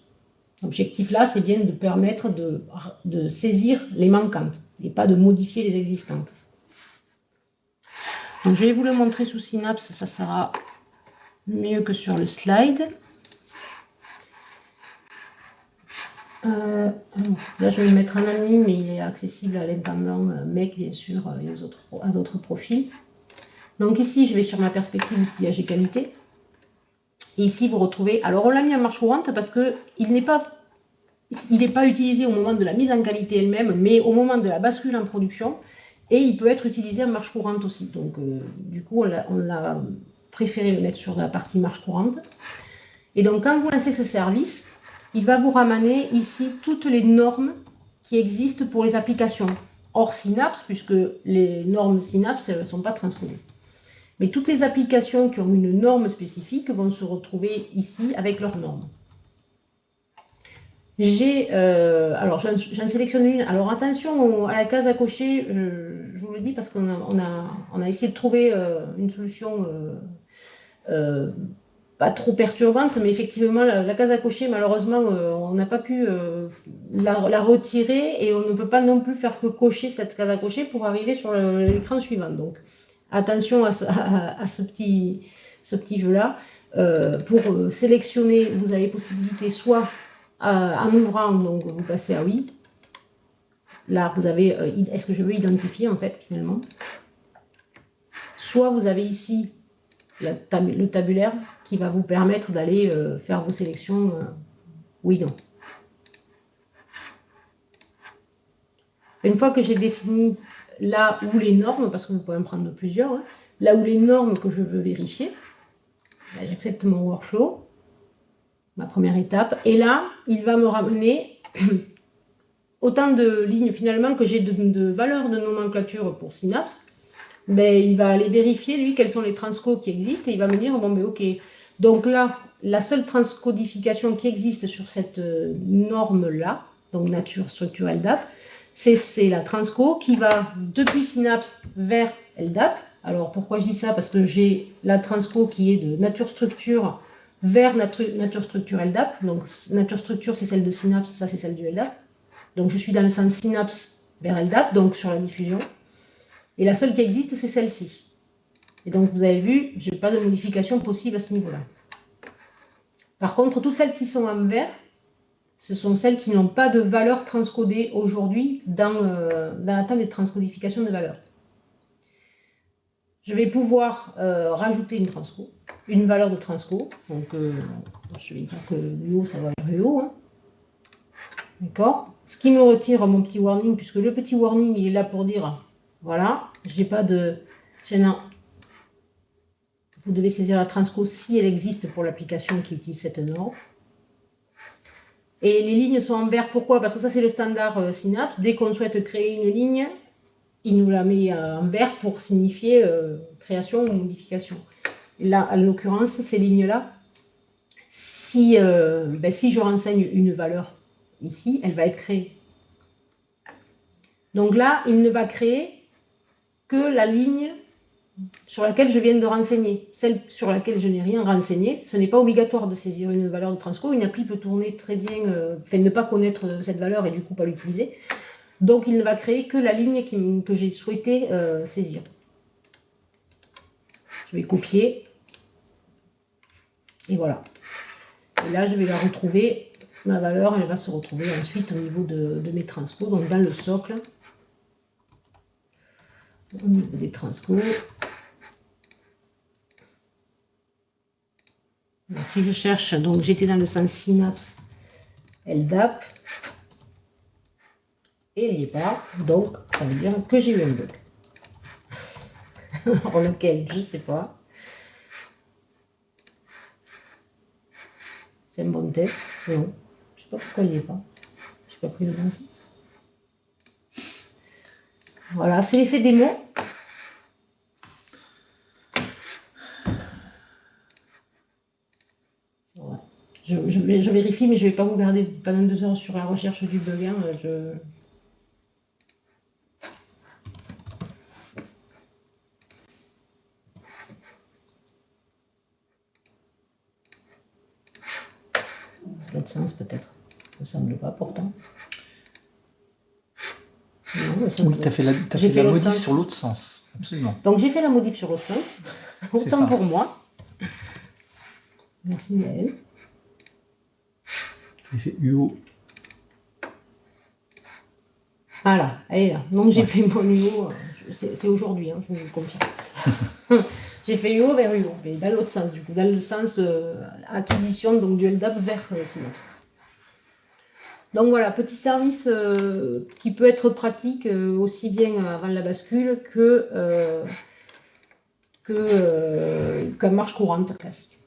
L'objectif là, c'est bien de permettre de saisir les manquantes et pas de modifier les existantes. Donc, je vais vous le montrer sous Synapse, ça sera mieux que sur le slide. Là, je vais le mettre en admin, mais il est accessible à l'intendant MEC, bien sûr, et à d'autres profils. Donc ici, je vais sur ma perspective outillage et qualité. Et ici, vous retrouvez... Alors, on l'a mis en marche courante parce qu'il n'est pas utilisé au moment de la mise en qualité elle-même, mais au moment de la bascule en production. Et il peut être utilisé en marche courante aussi. Donc, du coup, on a préféré le mettre sur la partie marche courante. Et donc, quand vous lancez ce service, il va vous ramener ici toutes les normes qui existent pour les applications hors Synapse, puisque les normes Synapse ne sont pas transcodées. Mais toutes les applications qui ont une norme spécifique vont se retrouver ici avec leurs normes. Alors, j'en sélectionne une. Alors, attention à la case à cocher, je vous le dis parce qu'on a essayé de trouver une solution pas trop perturbante, mais effectivement, la case à cocher, malheureusement, on n'a pas pu la retirer et on ne peut pas non plus faire que cocher cette case à cocher pour arriver sur l'écran suivant. Donc, attention à ce petit jeu-là. Pour sélectionner, vous avez possibilité soit en ouvrant, donc vous passez à oui. Là, vous avez est-ce que je veux identifier en fait, finalement. Soit vous avez ici le tabulaire qui va vous permettre d'aller faire vos sélections oui, non. Une fois que j'ai défini là où les normes, parce que vous pouvez en prendre plusieurs, hein, là où les normes que je veux vérifier, ben, j'accepte mon workflow, ma première étape, et là, il va me ramener autant de lignes finalement que j'ai de valeurs de nomenclature pour Synapse. Ben, il va aller vérifier, lui, quels sont les transcos qui existent, et il va me dire, bon, ben, ok, donc là, la seule transcodification qui existe sur cette norme-là, donc nature, structure, LDAP, c'est la transco qui va depuis Synapse vers LDAP. Alors, pourquoi je dis ça? Parce que j'ai la transco qui est de nature, structure vers nature, structure, LDAP. Donc, nature, structure, c'est celle de Synapse, ça, c'est celle du LDAP. Donc, je suis dans le sens Synapse vers LDAP, donc sur la diffusion. Et la seule qui existe, c'est celle-ci. Et donc, vous avez vu, je n'ai pas de modification possible à ce niveau-là. Par contre, toutes celles qui sont en vert, ce sont celles qui n'ont pas de valeur transcodée aujourd'hui dans la table de transcodification de valeurs. Je vais pouvoir rajouter une transco, une valeur de transco. Donc, je vais dire que l'UO, ça va vers l'UO. Hein. D'accord? Ce qui me retire mon petit warning, puisque le petit warning, il est là pour dire, voilà, je n'ai pas de gênant. Vous devez saisir la transco si elle existe pour l'application qui utilise cette norme. Et les lignes sont en vert, pourquoi? Parce que ça, c'est le standard Synapse. Dès qu'on souhaite créer une ligne, il nous la met en vert pour signifier création ou modification. Et là, en l'occurrence, ces lignes-là, si je renseigne une valeur ici, elle va être créée. Donc là, il ne va créer que la ligne sur laquelle je viens de renseigner. Celle sur laquelle je n'ai rien renseigné, ce n'est pas obligatoire de saisir une valeur de transco. Une appli peut tourner très bien, ne pas connaître cette valeur et du coup pas l'utiliser. Donc il ne va créer que la ligne que j'ai souhaité saisir. Je vais copier. Et voilà. Et là, je vais la retrouver. Ma valeur, elle va se retrouver ensuite au niveau de mes transcos, donc dans le socle. Au niveau des transcos. Alors, si je cherche, donc j'étais dans le sens Synapse LDAP, et il n'y est pas, donc ça veut dire que j'ai eu un bug. Alors lequel, je ne sais pas. C'est un bon test, non. Je ne sais pas pourquoi il n'y est pas. Je n'ai pas pris le bon sens. Voilà, c'est l'effet démo. Voilà. Je vérifie, mais je ne vais pas vous garder pendant 2 heures sur la recherche du bug. Hein. Ça a de sens peut-être. Ça ne semble pas pourtant. Oui, tu as fait la modif sur l'autre sens. Absolument. Donc j'ai fait la modif sur l'autre sens. Autant pour moi. Merci Gaël. J'ai fait UO. Voilà, elle est là. Donc j'ai fait mon UO. C'est aujourd'hui, hein, je vous le confirme. J'ai fait UO vers UO, mais dans l'autre sens, du coup, dans le sens acquisition donc, du LDAP vers Synapse. Donc voilà, petit service qui peut être pratique aussi bien avant la bascule qu'en marche courante classique.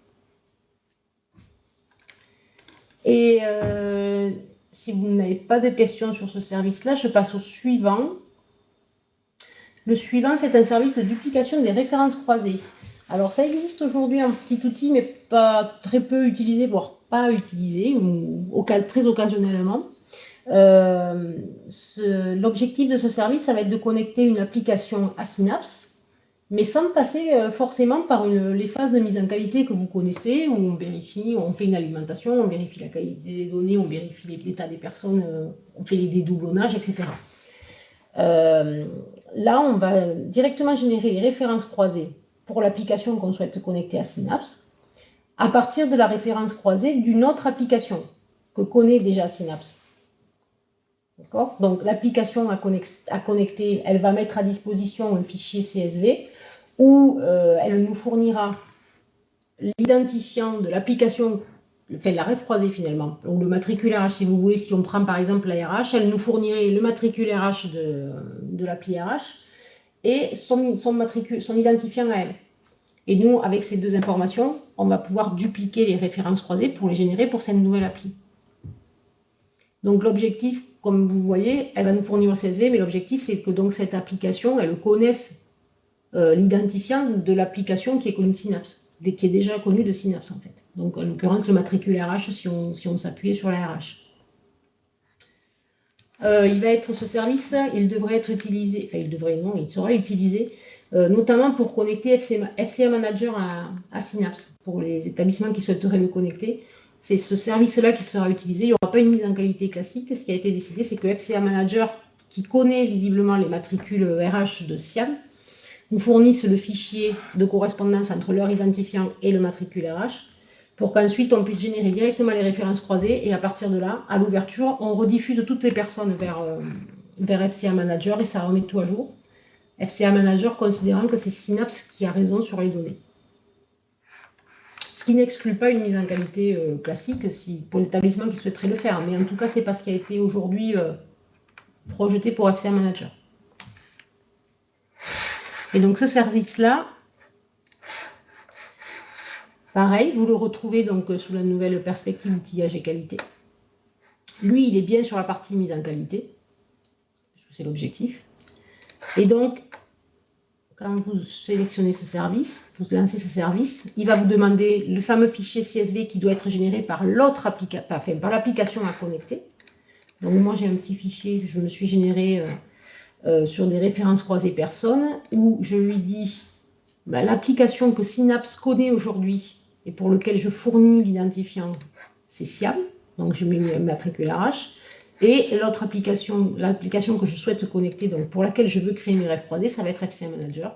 Et si vous n'avez pas de questions sur ce service-là, je passe au suivant. Le suivant, c'est un service de duplication des références croisées. Alors, ça existe aujourd'hui un petit outil, mais pas très peu utilisé, voire pas utilisé, ou très occasionnellement. L'objectif de ce service, ça va être de connecter une application à Synapse, mais sans passer forcément par les phases de mise en qualité que vous connaissez, où on vérifie, on fait une alimentation, on vérifie la qualité des données, on vérifie l'état des personnes, on fait les dédoublonnages, etc. Là, on va directement générer les références croisées pour l'application qu'on souhaite connecter à Synapse à partir de la référence croisée d'une autre application que connaît déjà Synapse. D'accord ? Donc, l'application à connecter, elle va mettre à disposition un fichier CSV où elle nous fournira l'identifiant de l'application, enfin la ref croisée finalement, ou le matricule RH si vous voulez, si on prend par exemple la RH, elle nous fournirait le matricule RH de l'appli RH et son identifiant à elle. Et nous, avec ces deux informations, on va pouvoir dupliquer les références croisées pour les générer pour cette nouvelle appli. Donc l'objectif, comme vous voyez, elle va nous fournir le CSV, mais l'objectif c'est que donc cette application, elle connaisse l'identifiant de l'application qui est connue de Synapse, qui est déjà connue de Synapse en fait. Donc en l'occurrence le matricule RH si on s'appuyait sur la RH. Ce service, il devrait être utilisé, enfin il devrait non, il sera utilisé notamment pour connecter FCA Manager à Synapse, pour les établissements qui souhaiteraient le connecter. C'est ce service-là qui sera utilisé. Il n'y aura pas une mise en qualité classique. Ce qui a été décidé, c'est que FCA Manager, qui connaît visiblement les matricules RH de SIAM, nous fournissent le fichier de correspondance entre leur identifiant et le matricule RH, pour qu'ensuite on puisse générer directement les références croisées, et à partir de là, à l'ouverture, on rediffuse toutes les personnes vers FCA Manager et ça remet tout à jour. FCA Manager considérant que c'est Synapse qui a raison sur les données. Ce qui n'exclut pas une mise en qualité classique pour les établissements qui souhaiteraient le faire. Mais en tout cas, ce n'est pas ce qui a été aujourd'hui projeté pour FCA Manager. Et donc, ce service-là, pareil, vous le retrouvez donc sous la nouvelle perspective outillage et qualité. Lui, il est bien sur la partie mise en qualité. C'est l'objectif. Et donc, quand vous sélectionnez ce service, vous lancez ce service, il va vous demander le fameux fichier CSV qui doit être généré par l'application à connecter. Donc moi, j'ai un petit fichier que je me suis généré sur des références croisées personnes où je lui dis l'application que Synapse connaît aujourd'hui et pour lequel je fournis l'identifiant, c'est SIAM. Donc je mets une matricule RH. Et l'autre application, l'application que je souhaite connecter, donc pour laquelle je veux créer mes rêves croisés, ça va être FCA Manager.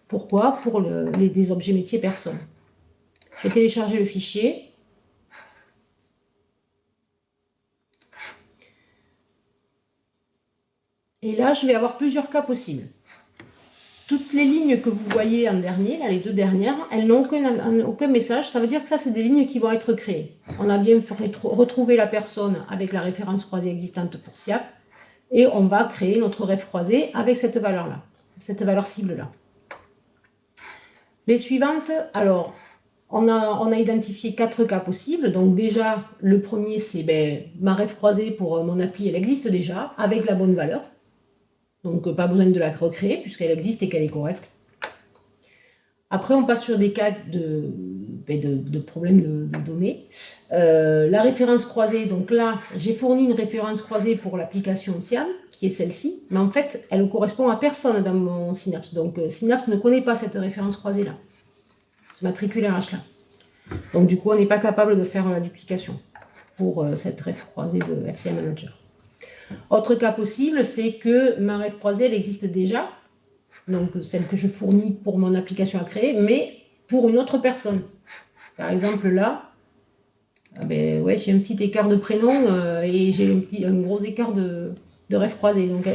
Pourquoi? Pour des objets métiers personnes. Je vais télécharger le fichier. Et là, je vais avoir plusieurs cas possibles. Toutes les lignes que vous voyez en dernier, là, les deux dernières, elles n'ont aucun message. Ça veut dire que ça, c'est des lignes qui vont être créées. On a bien retrouvé la personne avec la référence croisée existante pour SIAP. Et on va créer notre rêve croisé avec cette valeur-là, cette valeur cible-là. Les suivantes, alors, on a identifié 4 cas possibles. Donc déjà, le premier, c'est ma rêve croisée pour mon appli, elle existe déjà, avec la bonne valeur. Donc, pas besoin de la recréer, puisqu'elle existe et qu'elle est correcte. Après, on passe sur des cas de problèmes de données. La référence croisée, donc là, j'ai fourni une référence croisée pour l'application SIAM, qui est celle-ci, mais en fait, elle ne correspond à personne dans mon Synapse. Donc, Synapse ne connaît pas cette référence croisée-là, ce matricule RH-là. Donc, du coup, on n'est pas capable de faire la duplication pour cette ref croisée de FCA Manager. Autre cas possible, c'est que ma ref croisée, elle existe déjà, donc celle que je fournis pour mon application à créer, mais pour une autre personne. Par exemple, là, j'ai un petit écart de prénom et j'ai un gros écart de ref croisée. Donc,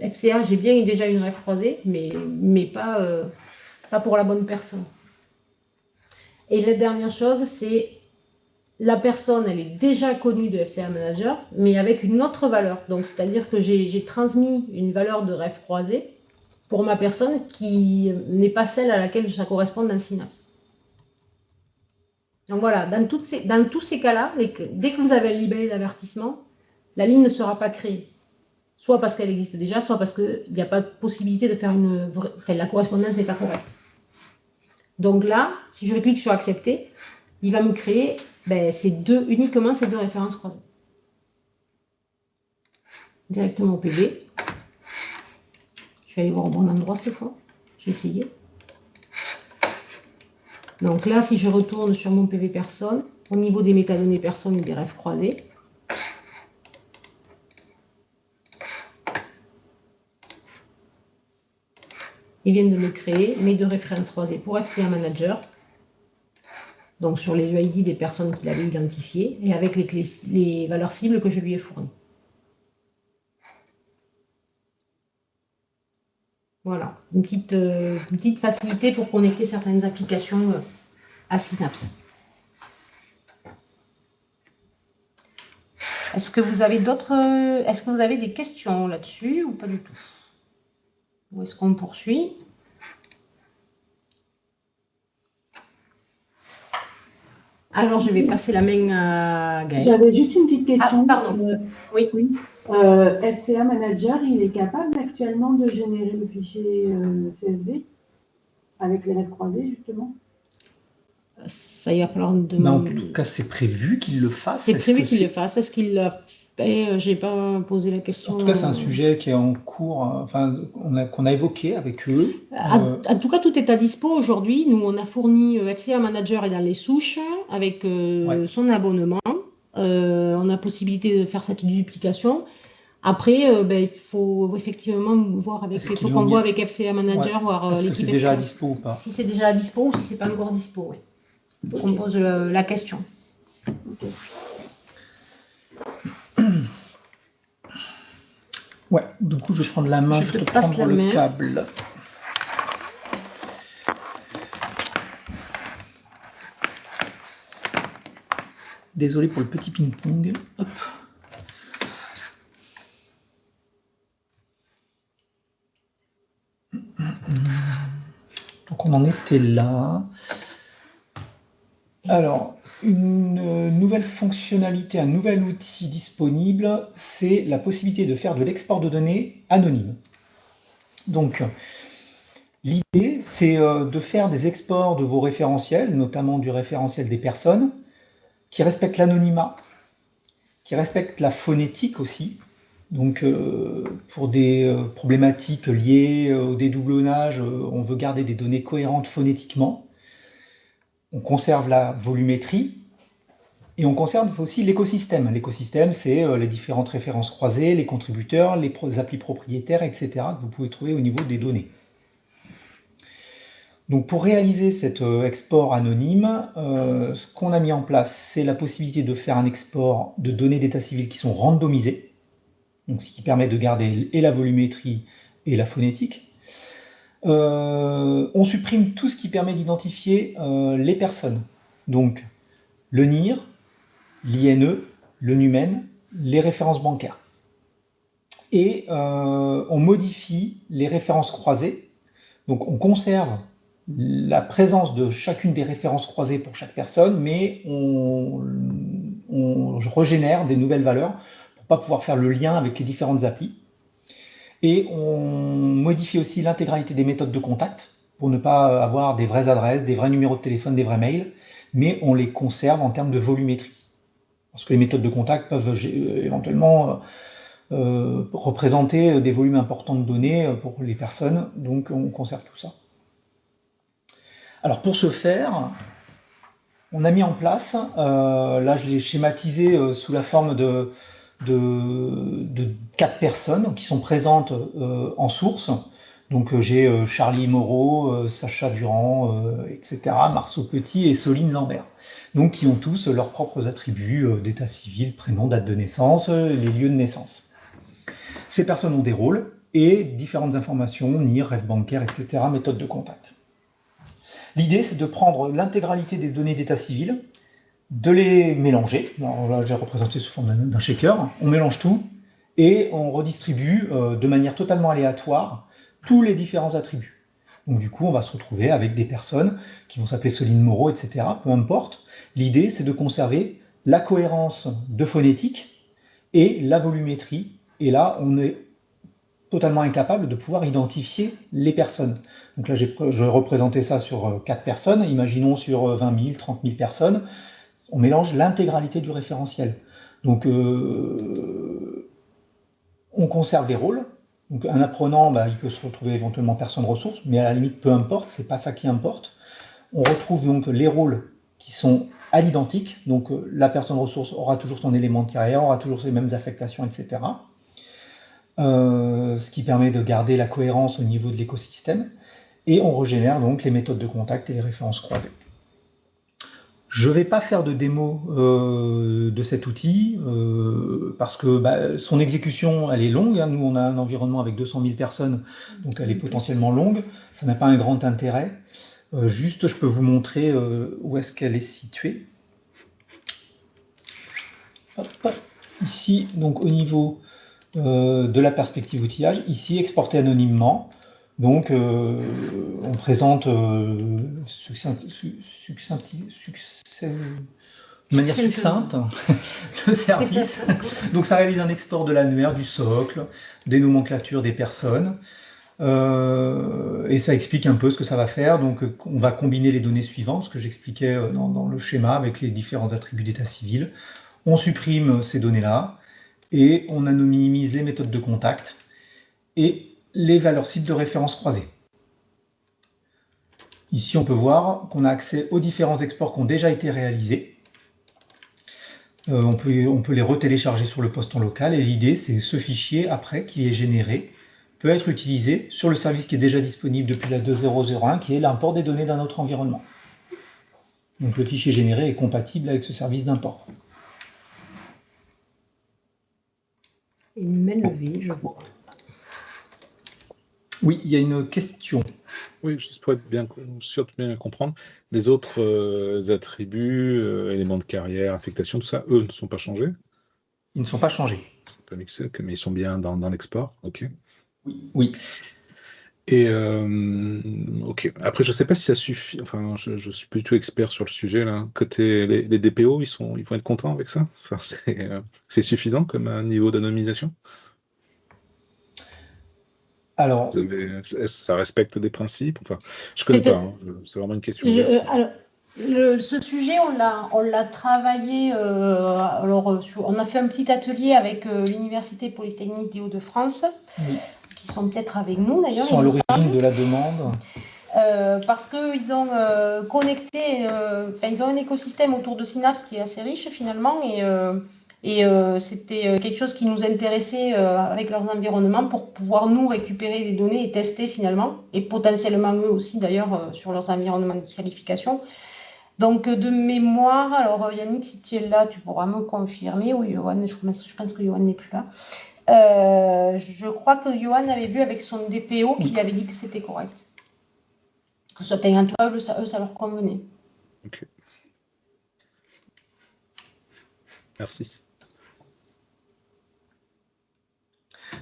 FCA, j'ai bien déjà une ref croisée, mais pas pour la bonne personne. Et la dernière chose, c'est la personne, elle est déjà connue de FCA Manager, mais avec une autre valeur. Donc, c'est-à-dire que j'ai transmis une valeur de ref croisée pour ma personne qui n'est pas celle à laquelle ça correspond dans Synapse. Donc voilà, dans tous ces cas-là, dès que vous avez un libellé d'avertissement, la ligne ne sera pas créée. Soit parce qu'elle existe déjà, soit parce qu'il n'y a pas de possibilité de faire la correspondance n'est pas correcte. Donc là, si je clique sur accepter, il va me créer uniquement ces deux références croisées. Directement au PV. Je vais aller voir au bon endroit cette fois. Je vais essayer. Donc là, si je retourne sur mon PV personne, au niveau des métadonnées personnes et des refs croisés, ils viennent de me créer mes deux références croisées pour FCA Manager, donc sur les UID des personnes qu'il avait identifiées et avec les valeurs cibles que je lui ai fournies. Voilà, une petite facilité pour connecter certaines applications à Synapse. Est-ce que vous avez des questions là-dessus ou pas du tout? Ou est-ce qu'on poursuit? Alors, je vais passer la main à Gaëlle. J'avais juste une petite question. Ah, pardon. Oui. FCA Manager, il est capable actuellement de générer le fichier CSV avec les rêves croisés, justement? Ça, il va falloir nous demander. En tout cas, c'est prévu qu'il le fasse. C'est prévu qu'il le fasse. Est-ce qu'il l'a fait? Je n'ai pas posé la question. En tout cas, c'est un sujet qui est en cours, qu'on a évoqué avec eux. En tout cas, tout est à dispo aujourd'hui. Nous, on a fourni FCA Manager et dans les souches avec son abonnement. On a possibilité de faire cette duplication. Après, il faut effectivement voir avec FCA Manager, voir l'équipe. Si c'est déjà à dispo ou pas. Si c'est déjà à dispo ou si c'est pas encore dispo, oui. On pose la question. Okay. Ouais, du coup, je vais prendre la main, je te passe le câble. Désolé pour le petit ping-pong. Hop. Donc on en était là. Alors, une nouvelle fonctionnalité, un nouvel outil disponible, c'est la possibilité de faire de l'export de données anonyme. Donc, l'idée, c'est de faire des exports de vos référentiels, notamment du référentiel des personnes, qui respectent l'anonymat, qui respectent la phonétique aussi. Donc, pour des problématiques liées au dédoublonnage, on veut garder des données cohérentes phonétiquement. On conserve la volumétrie et on conserve aussi l'écosystème. L'écosystème, c'est les différentes références croisées, les contributeurs, les applis propriétaires, etc. que vous pouvez trouver au niveau des données. Donc pour réaliser cet export anonyme, ce qu'on a mis en place, c'est la possibilité de faire un export de données d'état civil qui sont randomisées, donc ce qui permet de garder et la volumétrie et la phonétique. On supprime tout ce qui permet d'identifier les personnes. Donc le NIR, l'INE, le NUMEN, les références bancaires. Et on modifie les références croisées. Donc on conserve la présence de chacune des références croisées pour chaque personne, mais on régénère des nouvelles valeurs pour ne pas pouvoir faire le lien avec les différentes applis. Et on modifie aussi l'intégralité des méthodes de contact pour ne pas avoir des vraies adresses, des vrais numéros de téléphone, des vrais mails, mais on les conserve en termes de volumétrie. Parce que les méthodes de contact peuvent éventuellement représenter des volumes importants de données pour les personnes, donc on conserve tout ça. Alors pour ce faire, on a mis en place, là je l'ai schématisé sous la forme de 4 personnes qui sont présentes en source. Donc j'ai Charlie Moreau, Sacha Durand, etc., Marceau Petit et Soline Lambert. Donc qui ont tous leurs propres attributs d'état civil, prénom, date de naissance, les lieux de naissance. Ces personnes ont des rôles et différentes informations, NIR, rêve bancaire, etc., méthode de contact. L'idée, c'est de prendre l'intégralité des données d'état civil, de les mélanger. Alors là, j'ai représenté sous forme d'un shaker. On mélange tout et on redistribue de manière totalement aléatoire tous les différents attributs. Donc du coup, on va se retrouver avec des personnes qui vont s'appeler Soline Moreau, etc. Peu importe. L'idée, c'est de conserver la cohérence de phonétique et la volumétrie. Et là, on est totalement incapable de pouvoir identifier les personnes. Donc là, je représentais ça sur 4 personnes. Imaginons sur 20 000, 30 000 personnes. On mélange l'intégralité du référentiel. Donc, on conserve des rôles. Donc, un apprenant, il peut se retrouver éventuellement personne ressource, mais à la limite, peu importe, c'est pas ça qui importe. On retrouve donc les rôles qui sont à l'identique. Donc, la personne ressource aura toujours son élément de carrière, aura toujours ses mêmes affectations, etc. Ce qui permet de garder la cohérence au niveau de l'écosystème. Et on régénère donc les méthodes de contact et les références croisées. Je ne vais pas faire de démo de cet outil parce que son exécution, elle est longue. Nous, on a un environnement avec 200 000 personnes, donc elle est potentiellement longue. Ça n'a pas un grand intérêt. Juste, je peux vous montrer où est-ce qu'elle est située. Hop. Ici, donc au niveau de la perspective outillage, ici, exporter anonymement. Donc, on présente de manière succincte le service. Donc, ça réalise un export de l'annuaire, du socle, des nomenclatures des personnes. Et ça explique un peu ce que ça va faire. Donc, on va combiner les données suivantes, ce que j'expliquais dans le schéma avec les différents attributs d'état civil. On supprime ces données-là et on anonymise les méthodes de contact et les valeurs cibles de référence croisées. Ici, on peut voir qu'on a accès aux différents exports qui ont déjà été réalisés. On peut les retélécharger sur le poste en local et l'idée, c'est ce fichier, après, qui est généré, peut être utilisé sur le service qui est déjà disponible depuis la 2.0.0.1, qui est l'import des données d'un autre environnement. Donc le fichier généré est compatible avec ce service d'import. Une main levée, je vois. Oui, il y a une question. Oui, juste pour être surtout bien comprendre, les autres attributs, éléments de carrière, affectation, tout ça, eux ne sont pas changés. Ils ne sont pas changés. Pas mixés, mais ils sont bien dans l'export. Ok. Oui. Et ok. Après, je sais pas si ça suffit. Enfin, je suis plus du tout expert sur le sujet là. Côté les DPO, ils vont être contents avec ça. Enfin, c'est suffisant comme un niveau d'anonymisation. Alors, Ça respecte des principes. Enfin, je connais pas. Hein. C'est vraiment une question ouverte. Alors, ce sujet, on l'a travaillé. On a fait un petit atelier avec l'Université Polytechnique des Hauts-de-France, qui sont peut-être avec nous d'ailleurs. Ils sont à l'origine de la demande. Parce qu'ils ont connecté, ils ont un écosystème autour de Synapse qui est assez riche finalement, et c'était quelque chose qui nous intéressait avec leurs environnements pour pouvoir nous récupérer des données et tester finalement, et potentiellement eux aussi d'ailleurs sur leurs environnements de qualification. Donc de mémoire, alors Yannick, si tu es là, tu pourras me confirmer. Oui, Johan, je pense que Johan n'est plus là. Je crois que Johan avait vu avec son DPO qu'il avait dit que c'était correct. Que ce soit payant, toi, eux, ça leur convenait. Ok. Merci.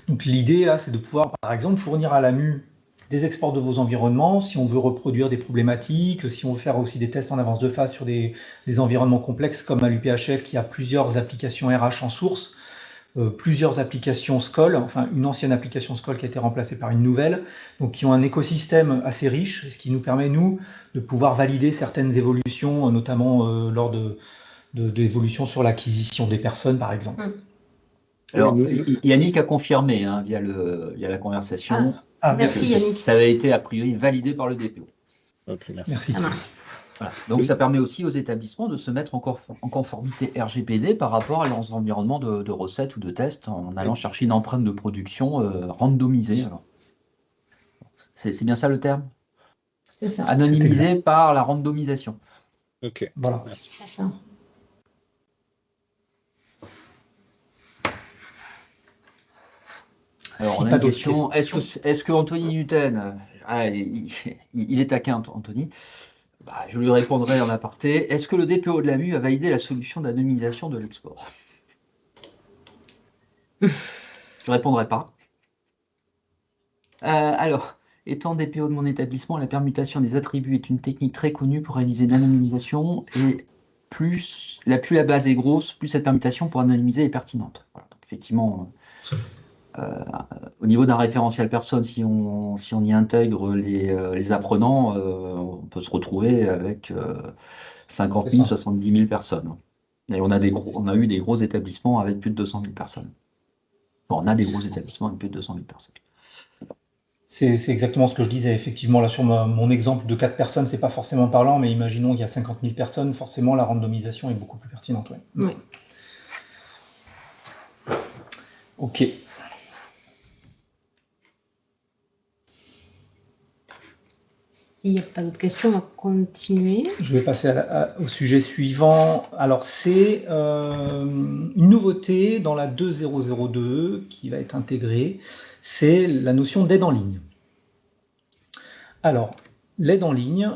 Donc l'idée, là, c'est de pouvoir, par exemple, fournir à l'AMU des exports de vos environnements, si on veut reproduire des problématiques, si on veut faire aussi des tests en avance de phase sur des environnements complexes, comme à l'UPHF qui a plusieurs applications RH en source, plusieurs applications SCOL, enfin une ancienne application SCOL qui a été remplacée par une nouvelle, donc qui ont un écosystème assez riche, ce qui nous permet, nous, de pouvoir valider certaines évolutions, notamment lors d'évolutions sur l'acquisition des personnes, par exemple. Alors, Yannick a confirmé hein, via la conversation. Merci Yannick. Ça avait été a priori validé par le DPO. Ok, merci. Merci. Voilà. Donc, ça permet aussi aux établissements de se mettre en conformité RGPD par rapport à leurs environnements de recettes ou de tests en allant chercher une empreinte de production randomisée. C'est bien ça le terme? C'est ça. Anonymisé par la randomisation. Ok. Voilà. C'est ça. Alors, Si on a pas une d'autres question. Est-ce que Anthony Newton, il est taquin, Anthony, je lui répondrai en aparté. Est-ce que le DPO de l'AMU a validé la solution d'anonymisation de l'export? Je ne répondrai pas. Alors, étant DPO de mon établissement, la permutation des attributs est une technique très connue pour réaliser l'anonymisation et plus la base est grosse, plus cette permutation pour anonymiser est pertinente. Voilà. Donc, effectivement, au niveau d'un référentiel personne, si on y intègre les apprenants, on peut se retrouver avec 50 000, 70 000 personnes. Et on a eu des gros établissements avec plus de 200 000 personnes. Bon, on a des gros établissements avec plus de 200 000 personnes. C'est exactement ce que je disais. Effectivement, là, sur mon exemple de 4 personnes, c'est pas forcément parlant, mais imaginons qu'il y a 50 000 personnes, forcément, la randomisation est beaucoup plus pertinente. Oui. Ok. S'il n'y a pas d'autres questions, on va continuer. Je vais passer au sujet suivant. Alors, c'est une nouveauté dans la 2002 qui va être intégrée. C'est la notion d'aide en ligne. Alors, l'aide en ligne,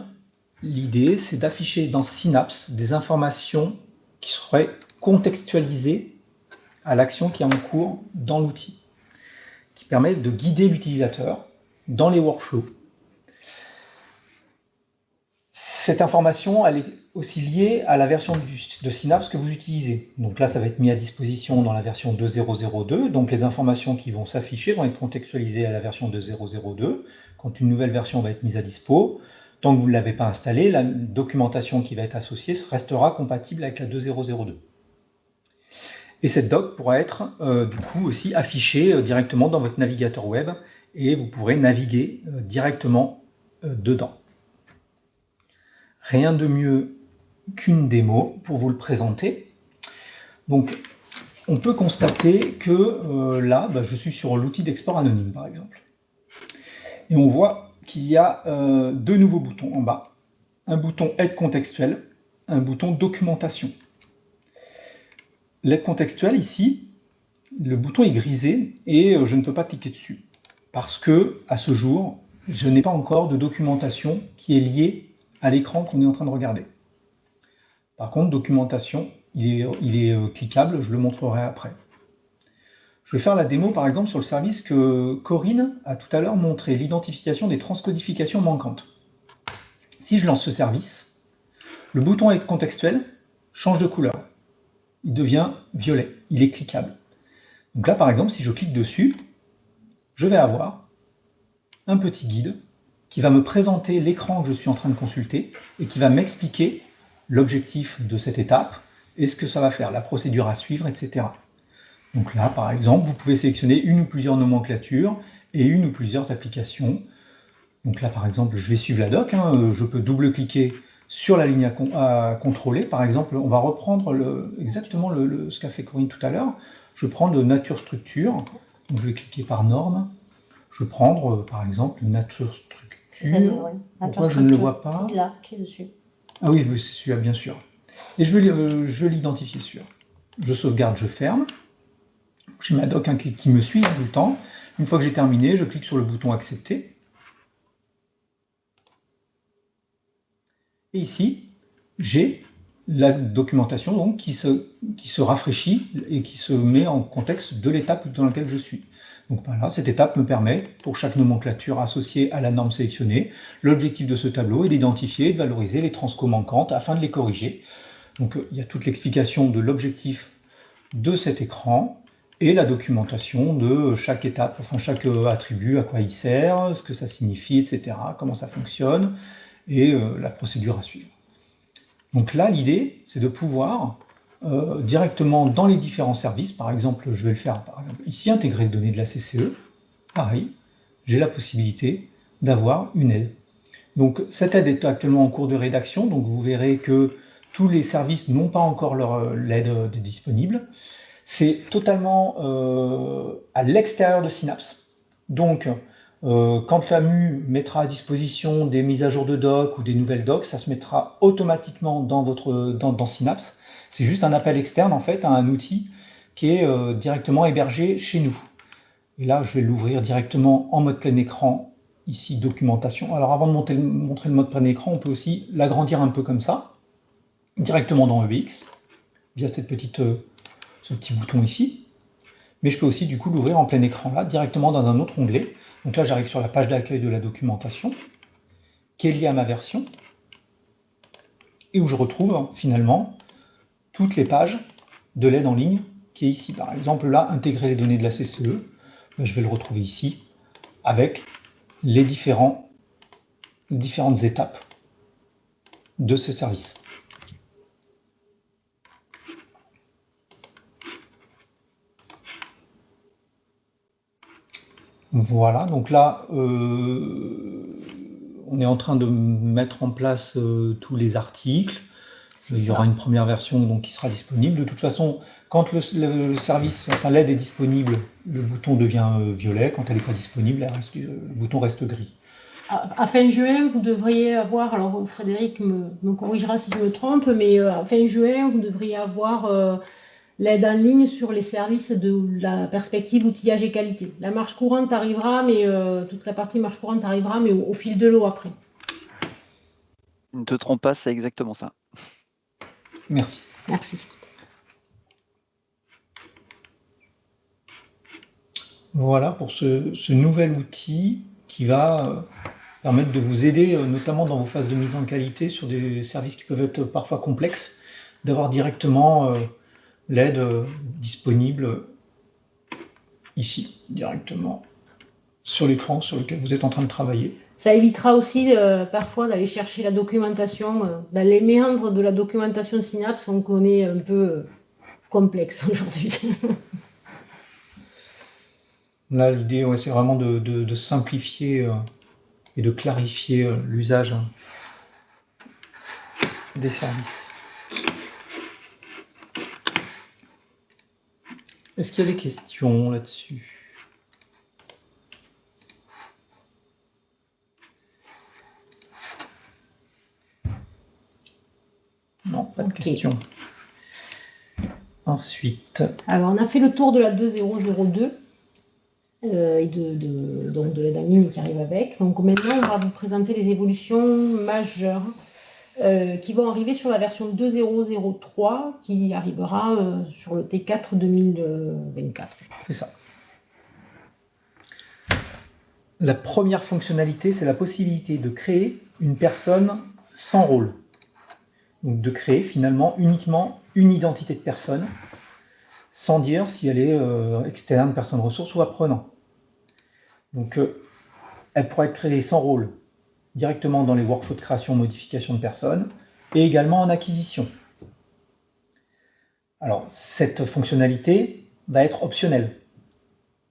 l'idée, c'est d'afficher dans Synapse des informations qui seraient contextualisées à l'action qui est en cours dans l'outil, qui permettent de guider l'utilisateur dans les workflows. Cette information, elle est aussi liée à la version de Synapse que vous utilisez. Donc là, ça va être mis à disposition dans la version 2002. Donc les informations qui vont s'afficher vont être contextualisées à la version 2002. Quand une nouvelle version va être mise à dispo, tant que vous ne l'avez pas installée, la documentation qui va être associée restera compatible avec la 2002. Et cette doc pourra être du coup aussi affichée directement dans votre navigateur web et vous pourrez naviguer directement dedans. Rien de mieux qu'une démo pour vous le présenter. Donc, on peut constater que là, je suis sur l'outil d'export anonyme, par exemple. Et on voit qu'il y a 2 nouveaux boutons en bas. Un bouton aide contextuelle, un bouton documentation. L'aide contextuelle, ici, le bouton est grisé et je ne peux pas cliquer dessus. Parce que, à ce jour, je n'ai pas encore de documentation qui est liée à l'écran qu'on est en train de regarder. Par contre, documentation, il est cliquable, je le montrerai après. Je vais faire la démo, par exemple, sur le service que Corinne a tout à l'heure montré, l'identification des transcodifications manquantes. Si je lance ce service, le bouton contextuel change de couleur. Il devient violet, il est cliquable. Donc là, par exemple, si je clique dessus, je vais avoir un petit guide qui va me présenter l'écran que je suis en train de consulter et qui va m'expliquer l'objectif de cette étape et ce que ça va faire, la procédure à suivre, etc. Donc là, par exemple, vous pouvez sélectionner une ou plusieurs nomenclatures et une ou plusieurs applications. Donc là, par exemple, je vais suivre la doc. Je peux double-cliquer sur la ligne à contrôler. Par exemple, on va reprendre exactement ce qu'a fait Corinne tout à l'heure. Je prends de nature structure. Donc je vais cliquer par norme. Je vais prendre, par exemple, nature structure. Oui. Pourquoi je ne le vois pas? Là, qui est dessus. Ah oui, c'est celui-là, bien sûr. Et je vais l'identifier sur. Je sauvegarde, je ferme. J'ai ma doc qui me suit tout le temps. Une fois que j'ai terminé, je clique sur le bouton accepter. Et ici, j'ai la documentation donc, qui se rafraîchit et qui se met en contexte de l'étape dans laquelle je suis. Donc voilà, cette étape me permet, pour chaque nomenclature associée à la norme sélectionnée, l'objectif de ce tableau est d'identifier et de valoriser les transcos manquantes afin de les corriger. Donc il y a toute l'explication de l'objectif de cet écran et la documentation de chaque étape, enfin chaque attribut, à quoi il sert, ce que ça signifie, etc., comment ça fonctionne, et la procédure à suivre. Donc là, l'idée, c'est de pouvoir directement dans les différents services, par exemple, je vais le faire par exemple, ici, intégrer les données de la CCE, pareil, j'ai la possibilité d'avoir une aide. Donc cette aide est actuellement en cours de rédaction, donc vous verrez que tous les services n'ont pas encore l'aide disponible. C'est totalement à l'extérieur de Synapse. Donc, quand l'AMU mettra à disposition des mises à jour de doc ou des nouvelles docs, ça se mettra automatiquement dans Synapse. C'est juste un appel externe en fait à un outil qui est directement hébergé chez nous. Et là, je vais l'ouvrir directement en mode plein écran, ici documentation. Alors avant de montrer le mode plein écran, on peut aussi l'agrandir un peu comme ça, directement dans EBX, via ce petit bouton ici. Mais je peux aussi du coup l'ouvrir en plein écran là, directement dans un autre onglet. Donc là, j'arrive sur la page d'accueil de la documentation, qui est liée à ma version, et où je retrouve finalement toutes les pages de l'aide en ligne qui est ici. Par exemple, là, intégrer les données de la CCE, je vais le retrouver ici, avec les différentes étapes de ce service. Voilà, donc là, on est en train de mettre en place tous les articles. Il y aura une première version donc, qui sera disponible. De toute façon, quand le service, enfin l'aide est disponible, le bouton devient violet. Quand elle n'est pas disponible, le bouton reste gris. À fin juin, vous devriez avoir, alors Frédéric me corrigera si je me trompe, mais à fin juin, vous devriez avoir l'aide en ligne sur les services de la perspective outillage et qualité. La marche courante arrivera, mais toute la partie marche courante arrivera, mais au fil de l'eau après. Ne te trompe pas, c'est exactement ça. Merci. Merci. Voilà pour ce nouvel outil qui va permettre de vous aider, notamment dans vos phases de mise en qualité sur des services qui peuvent être parfois complexes, d'avoir directement l'aide disponible ici, directement sur l'écran sur lequel vous êtes en train de travailler. Ça évitera aussi parfois d'aller chercher la documentation, dans les méandres de la documentation Synapse qu'on connaît un peu complexe aujourd'hui. Là, l'idée, ouais, c'est vraiment de simplifier et de clarifier l'usage des services. Est-ce qu'il y a des questions là-dessus ? Non, pas de questions. Ensuite. Alors, on a fait le tour de la 2002. et donc de l'aide en ligne qui arrive avec. Donc maintenant, on va vous présenter les évolutions majeures qui vont arriver sur la version 2.0.0.3 qui arrivera sur le T4 2024. C'est ça. La première fonctionnalité, c'est la possibilité de créer une personne sans rôle. Donc de créer finalement uniquement une identité de personne, sans dire si elle est externe, personne ressource ou apprenant. Donc elle pourra être créée sans rôle directement dans les workflows de création, modification de personnes, et également en acquisition. Alors cette fonctionnalité va être optionnelle.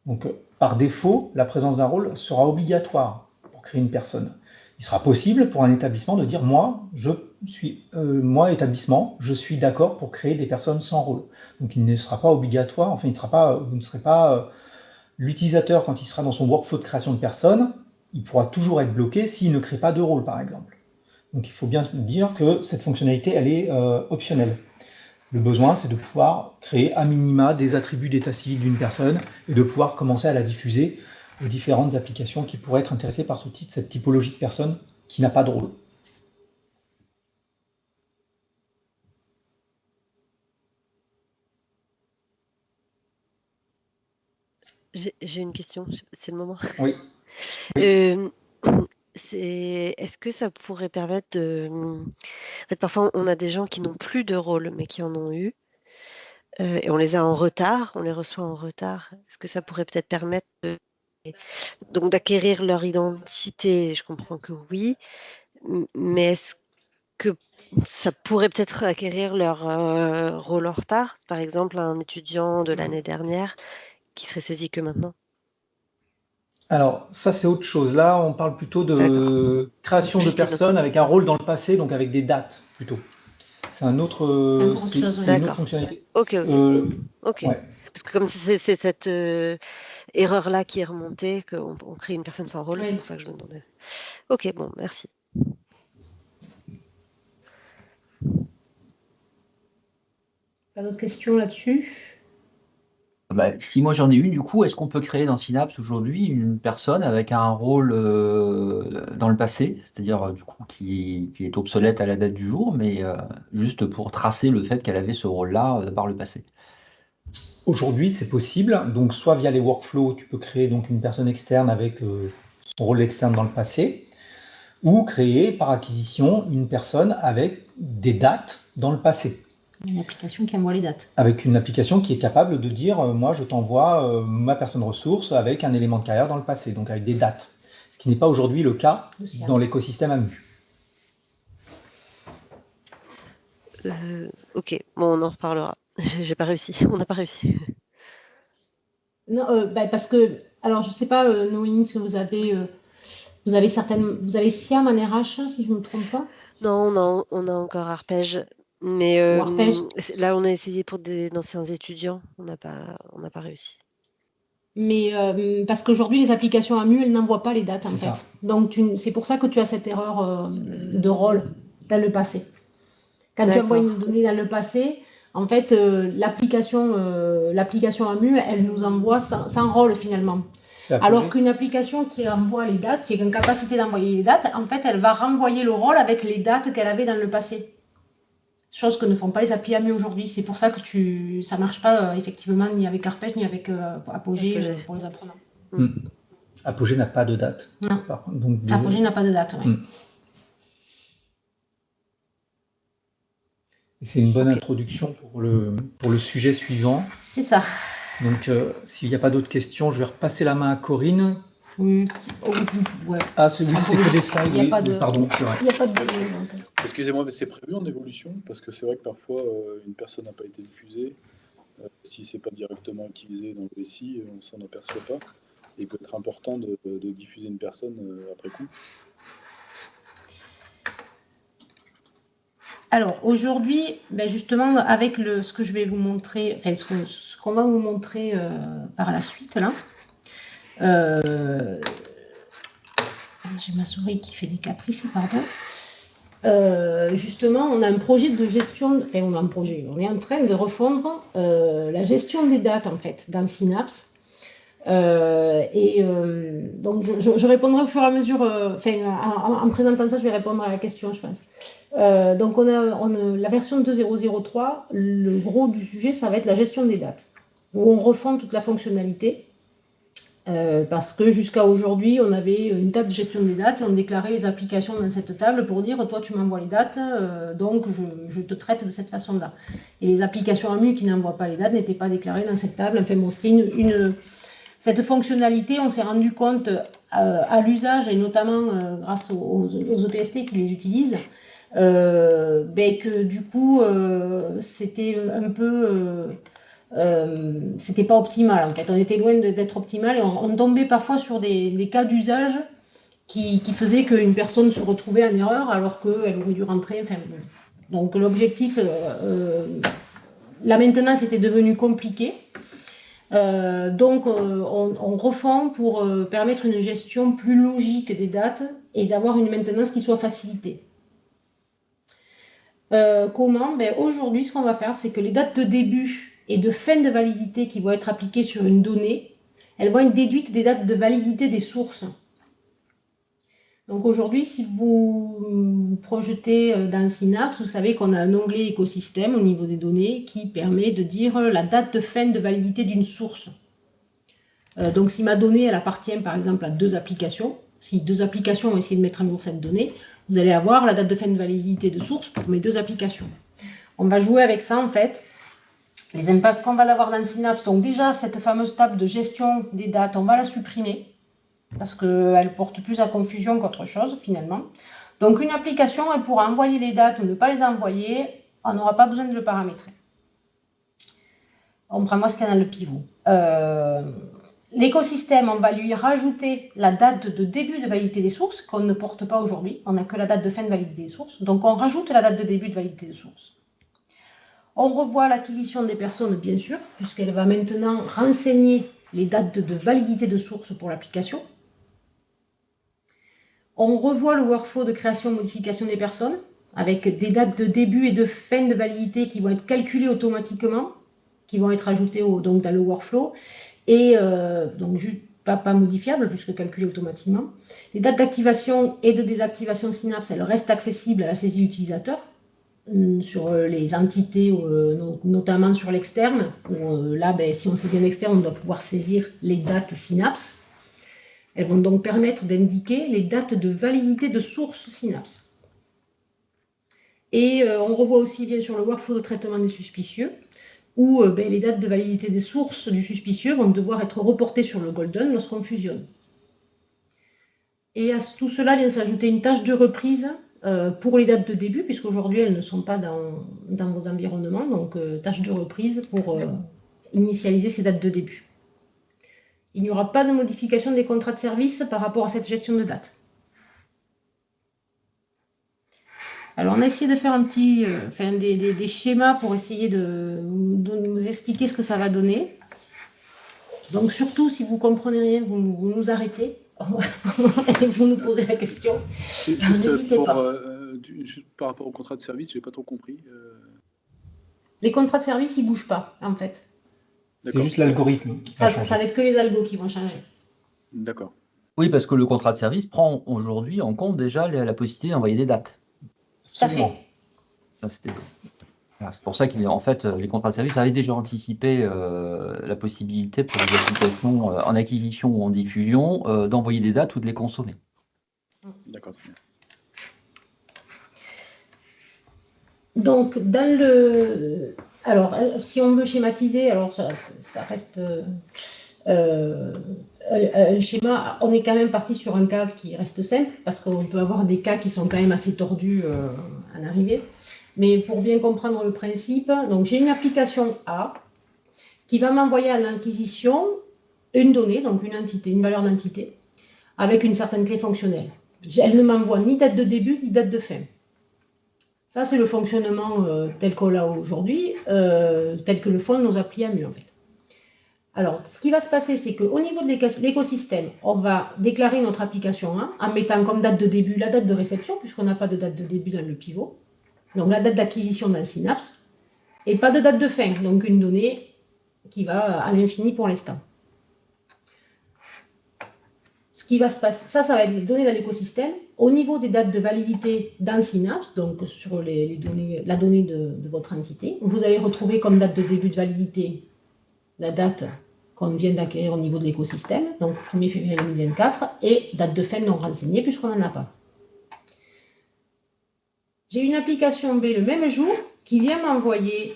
Donc par défaut, la présence d'un rôle sera obligatoire pour créer une personne. Il sera possible pour un établissement de dire moi, établissement, je suis d'accord pour créer des personnes sans rôle. Donc il ne sera pas obligatoire, enfin vous ne serez pas l'utilisateur quand il sera dans son workflow de création de personnes, il pourra toujours être bloqué s'il ne crée pas de rôle par exemple. Donc il faut bien dire que cette fonctionnalité elle est optionnelle. Le besoin, c'est de pouvoir créer à minima des attributs d'état civil d'une personne et de pouvoir commencer à la diffuser aux différentes applications qui pourraient être intéressées par cette typologie de personne qui n'a pas de rôle. J'ai une question, c'est le moment. Oui. Est-ce que ça pourrait permettre de... En fait, parfois, on a des gens qui n'ont plus de rôle, mais qui en ont eu. Et on les a en retard, on les reçoit en retard. Est-ce que ça pourrait peut-être permettre donc d'acquérir leur identité? Je comprends que oui, mais est-ce que ça pourrait peut-être acquérir leur rôle en retard? Par exemple, un étudiant de l'année dernière qui serait saisi que maintenant? Alors, ça, c'est autre chose. Là, on parle plutôt de création de personnes avec un rôle dans le passé, donc avec des dates, plutôt. C'est une autre fonctionnalité. Ok. Ouais. Parce que comme c'est cette erreur-là qui est remontée, qu'on crée une personne sans rôle, c'est pour ça que je me demandais. Ok, bon, merci. Pas d'autres questions là-dessus? Si moi j'en ai une, du coup, est-ce qu'on peut créer dans Synapse aujourd'hui une personne avec un rôle dans le passé, c'est-à-dire du coup qui est obsolète à la date du jour, mais juste pour tracer le fait qu'elle avait ce rôle-là par le passé? Aujourd'hui, c'est possible. Donc, soit via les workflows, tu peux créer donc une personne externe avec son rôle externe dans le passé, ou créer par acquisition une personne avec des dates dans le passé. Une application qui envoie les dates. Avec une application qui est capable de dire moi, je t'envoie ma personne ressource avec un élément de carrière dans le passé, donc avec des dates. Ce qui n'est pas aujourd'hui le cas dans l'écosystème AMU. Ok, bon, on en reparlera. J'ai pas réussi, on n'a pas réussi. Non, parce que, alors je sais pas, Noémie, si vous avez Siam en RH, si je ne me trompe pas? Non, on a encore Arpège, mais là on a essayé pour d'anciens étudiants, on n'a pas réussi. Mais parce qu'aujourd'hui, les applications AMU, elles n'envoient pas les dates, en fait. Donc, c'est pour ça que tu as cette erreur de rôle dans le passé. Quand tu envoies une donnée dans le passé, en fait, l'application AMU, elle nous envoie sans rôle, finalement. Alors qu'une application qui envoie les dates, qui est en capacité d'envoyer les dates, en fait, elle va renvoyer le rôle avec les dates qu'elle avait dans le passé. Chose que ne font pas les applis AMU aujourd'hui. C'est pour ça que ça ne marche pas effectivement ni avec Arpège ni avec Apogée pour les apprenants. Apogée n'a pas de date. Non. Apogée n'a pas de date. Ouais. C'est une bonne introduction pour le sujet suivant. C'est ça. Donc, s'il n'y a pas d'autres questions, je vais repasser la main à Corinne. Oui. Ouais. Ah, c'était que des slides. Il n'y a pas de... Pardon, c'est vrai. Il n'y a pas de... Excusez-moi, mais c'est prévu en évolution? Parce que c'est vrai que parfois, une personne n'a pas été diffusée. Si ce n'est pas directement utilisé dans le SI, on ne s'en aperçoit pas. Et il peut être important de diffuser une personne après coup. Alors, aujourd'hui, justement, avec ce que je vais vous montrer, enfin, ce qu'on va vous montrer par la suite, là, j'ai ma souris qui fait des caprices, pardon. Justement, on a un projet de gestion, on est en train de refondre la gestion des dates, en fait, dans Synapse. Donc, je répondrai au fur et à mesure, en présentant ça, je vais répondre à la question, je pense. Donc, on a la version 2.0.03, le gros du sujet, ça va être la gestion des dates, où on refond toute la fonctionnalité, parce que jusqu'à aujourd'hui, on avait une table de gestion des dates et on déclarait les applications dans cette table pour dire, toi, tu m'envoies les dates, donc je te traite de cette façon-là. Et les applications AMU qui n'envoient pas les dates n'étaient pas déclarées dans cette table. Enfin bon, c'était cette fonctionnalité, on s'est rendu compte à l'usage, et notamment grâce aux EPST qui les utilisent, que du coup, c'était un peu... c'était pas optimal en fait. On était loin d'être optimal et on tombait parfois sur des cas d'usage qui faisaient qu'une personne se retrouvait en erreur alors qu'elle aurait dû rentrer. Enfin, donc l'objectif, la maintenance était devenue compliquée. Donc, on refond pour permettre une gestion plus logique des dates et d'avoir une maintenance qui soit facilitée. Comment? Aujourd'hui, ce qu'on va faire, c'est que les dates de début et de fin de validité qui vont être appliquées sur une donnée, elles vont être déduites des dates de validité des sources. Donc aujourd'hui, si vous vous projetez dans Synapse, vous savez qu'on a un onglet écosystème au niveau des données qui permet de dire la date de fin de validité d'une source. Donc si ma donnée, elle appartient par exemple à 2 applications, si 2 applications ont essayé de mettre à jour cette donnée, vous allez avoir la date de fin de validité de source pour mes 2 applications. On va jouer avec ça en fait. Les impacts qu'on va avoir dans Synapse, donc déjà cette fameuse table de gestion des dates, on va la supprimer parce qu'elle porte plus à confusion qu'autre chose finalement. Donc une application, elle pourra envoyer les dates ou ne pas les envoyer, on n'aura pas besoin de le paramétrer. On prend moi ce qu'il y a dans le pivot. L'écosystème, on va lui rajouter la date de début de validité des sources qu'on ne porte pas aujourd'hui. On n'a que la date de fin de validité des sources. Donc on rajoute la date de début de validité des sources. On revoit l'acquisition des personnes, bien sûr, puisqu'elle va maintenant renseigner les dates de validité de source pour l'application. On revoit le workflow de création et modification des personnes, avec des dates de début et de fin de validité qui vont être calculées automatiquement, qui vont être ajoutées donc dans le workflow, et donc juste pas modifiables, puisque calculées automatiquement. Les dates d'activation et de désactivation Synapse, elles restent accessibles à la saisie utilisateur, sur les entités, notamment sur l'externe. Là, si on saisit un externe, on doit pouvoir saisir les dates Synapse. Elles vont donc permettre d'indiquer les dates de validité de source Synapse. Et on revoit aussi bien sûr le workflow de traitement des suspicieux, où les dates de validité des sources du suspicieux vont devoir être reportées sur le golden lorsqu'on fusionne. Et à tout cela vient s'ajouter une tâche de reprise pour les dates de début, puisqu'aujourd'hui elles ne sont pas dans vos environnements, donc tâche de reprise pour initialiser ces dates de début. Il n'y aura pas de modification des contrats de service par rapport à cette gestion de dates. Alors on a essayé de faire un petit, des schémas pour essayer de nous expliquer ce que ça va donner. Donc surtout, si vous ne comprenez rien, vous nous arrêtez. Et vous nous posez la question. N'hésitez pas. Juste par rapport au contrat de service, je n'ai pas trop compris. Les contrats de service, ils ne bougent pas, en fait. C'est juste l'algorithme qui va changer. Ça va être que les algos qui vont changer. D'accord. Oui, parce que le contrat de service prend aujourd'hui en compte déjà la possibilité d'envoyer des dates. Tout à fait. C'est pour ça qu'en fait, les contrats de service avaient déjà anticipé la possibilité pour les applications en acquisition ou en diffusion d'envoyer des dates ou de les consommer. D'accord, très bien. Donc, alors, si on veut schématiser, alors ça reste un schéma. On est quand même parti sur un cas qui reste simple, parce qu'on peut avoir des cas qui sont quand même assez tordus en arrivée. Mais pour bien comprendre le principe, donc j'ai une application A qui va m'envoyer à l'acquisition une donnée, donc une entité, une valeur d'entité, avec une certaine clé fonctionnelle. Elle ne m'envoie ni date de début, ni date de fin. Ça, c'est le fonctionnement tel qu'on l'a aujourd'hui, tel que le font nos applis AMU, en fait. Alors, ce qui va se passer, c'est qu'au niveau de l'écosystème, on va déclarer notre application 1 en mettant comme date de début la date de réception, puisqu'on n'a pas de date de début dans le pivot. Donc, la date d'acquisition dans Synapse, et pas de date de fin, donc une donnée qui va à l'infini pour l'instant. ce qui va se passer, ça va être les données dans l'écosystème. Au niveau des dates de validité dans Synapse, donc sur les données, la donnée de votre entité, vous allez retrouver comme date de début de validité la date qu'on vient d'acquérir au niveau de l'écosystème, donc 1er février 2024, et date de fin non renseignée puisqu'on n'en a pas. J'ai une application B le même jour qui vient m'envoyer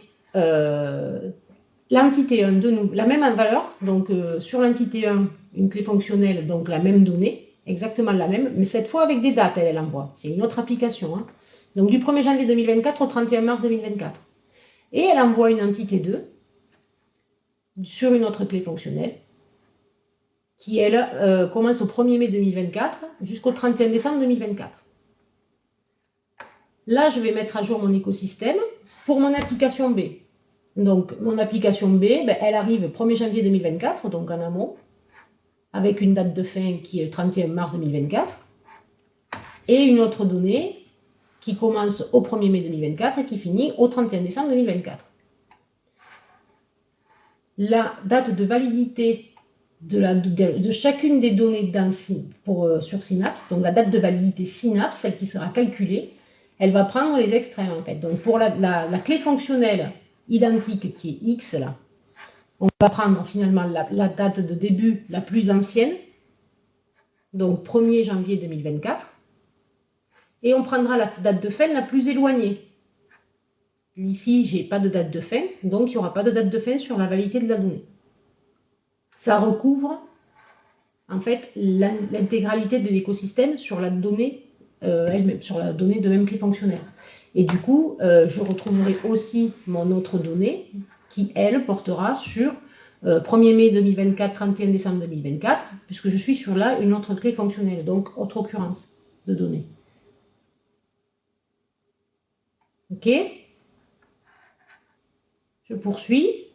l'entité 1 de nous, la même valeur, donc sur l'entité 1, une clé fonctionnelle, donc la même donnée, exactement la même, mais cette fois avec des dates, elle envoie. C'est une autre application. Hein. Donc du 1er janvier 2024 au 31 mars 2024. Et elle envoie une entité 2 sur une autre clé fonctionnelle qui, elle, commence au 1er mai 2024 jusqu'au 31 décembre 2024. Là, je vais mettre à jour mon écosystème pour mon application B. Donc, mon application B, elle arrive 1er janvier 2024, donc en amont, avec une date de fin qui est le 31 mars 2024, et une autre donnée qui commence au 1er mai 2024 et qui finit au 31 décembre 2024. La date de validité de chacune des données sur Synapse, donc la date de validité Synapse, celle qui sera calculée, elle va prendre les extrêmes en fait. Donc pour la clé fonctionnelle identique qui est X là, on va prendre finalement la date de début la plus ancienne, donc 1er janvier 2024, et on prendra la date de fin la plus éloignée. Ici, je n'ai pas de date de fin, donc il n'y aura pas de date de fin sur la validité de la donnée. Ça recouvre en fait l'intégralité de l'écosystème sur la donnée elle-même, sur la donnée de même clé fonctionnelle. Et du coup, je retrouverai aussi mon autre donnée qui, elle, portera sur 1er mai 2024, 31 décembre 2024, puisque je suis sur là une autre clé fonctionnelle, donc autre occurrence de données. OK? Je poursuis.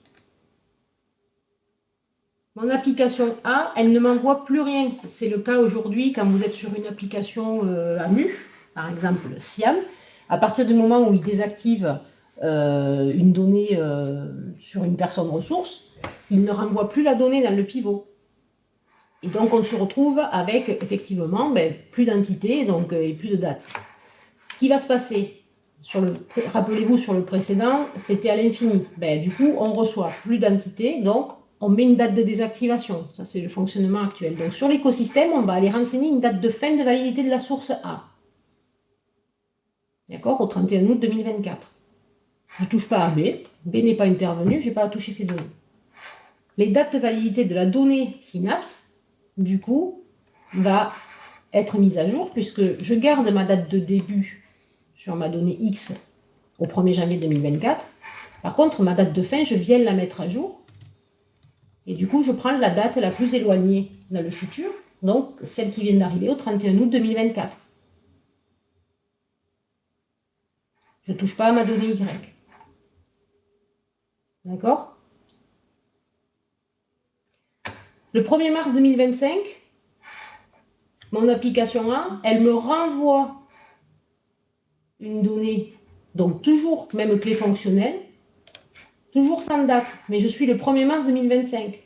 Mon application A, elle ne m'envoie plus rien. C'est le cas aujourd'hui quand vous êtes sur une application AMU, par exemple SIAM. À partir du moment où il désactive une donnée sur une personne ressource, il ne renvoie plus la donnée dans le pivot. Et donc, on se retrouve avec effectivement plus d'entités et plus de dates. Ce qui va se passer, rappelez-vous, sur le précédent, c'était à l'infini. Du coup, on reçoit plus d'entités, donc on met une date de désactivation. Ça, c'est le fonctionnement actuel. Donc, sur l'écosystème, on va aller renseigner une date de fin de validité de la source A. D'accord? Au 31 août 2024. Je ne touche pas à B. B n'est pas intervenu, je n'ai pas à toucher ces données. Les dates de validité de la donnée Synapse, du coup, va être mise à jour puisque je garde ma date de début sur ma donnée X au 1er janvier 2024. Par contre, ma date de fin, je viens la mettre à jour. Et du coup, je prends la date la plus éloignée dans le futur, donc celle qui vient d'arriver au 31 août 2024. Je ne touche pas à ma donnée Y. D'accord? Le 1er mars 2025, mon application A, elle me renvoie une donnée, donc toujours même clé fonctionnelle, toujours sans date, mais je suis le 1er mars 2025.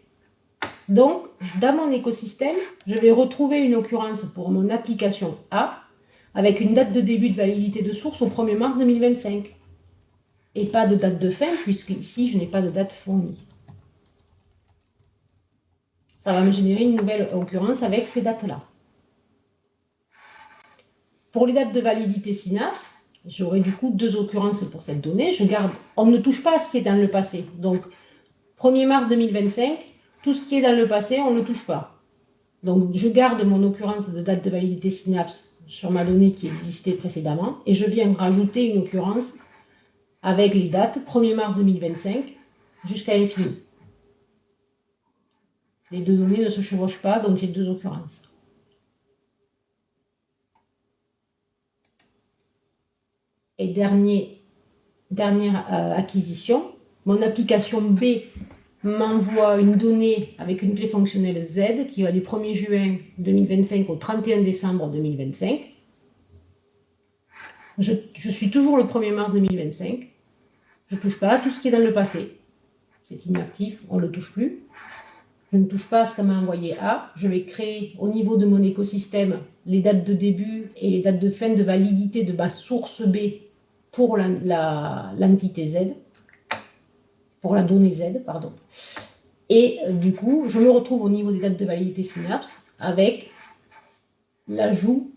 Donc, dans mon écosystème, je vais retrouver une occurrence pour mon application A avec une date de début de validité de source au 1er mars 2025. Et pas de date de fin, puisque ici, je n'ai pas de date fournie. Ça va me générer une nouvelle occurrence avec ces dates-là. Pour les dates de validité Synapse, j'aurai du coup 2 occurrences pour cette donnée. On ne touche pas à ce qui est dans le passé. Donc, 1er mars 2025, tout ce qui est dans le passé, on ne touche pas. Donc, je garde mon occurrence de date de validité Synapse sur ma donnée qui existait précédemment et je viens rajouter une occurrence avec les dates 1er mars 2025 jusqu'à l'infini. Les 2 données ne se chevauchent pas, donc j'ai 2 occurrences. Et dernière acquisition, mon application B m'envoie une donnée avec une clé fonctionnelle Z qui va du 1er juin 2025 au 31 décembre 2025. Je suis toujours le 1er mars 2025. Je ne touche pas à tout ce qui est dans le passé. C'est inactif, on ne le touche plus. je ne touche pas à ce que m'a envoyé A, je vais créer au niveau de mon écosystème les dates de début et les dates de fin de validité de ma source B pour l'entité Z, pour la donnée Z, pardon. Et du coup, je me retrouve au niveau des dates de validité Synapse avec l'ajout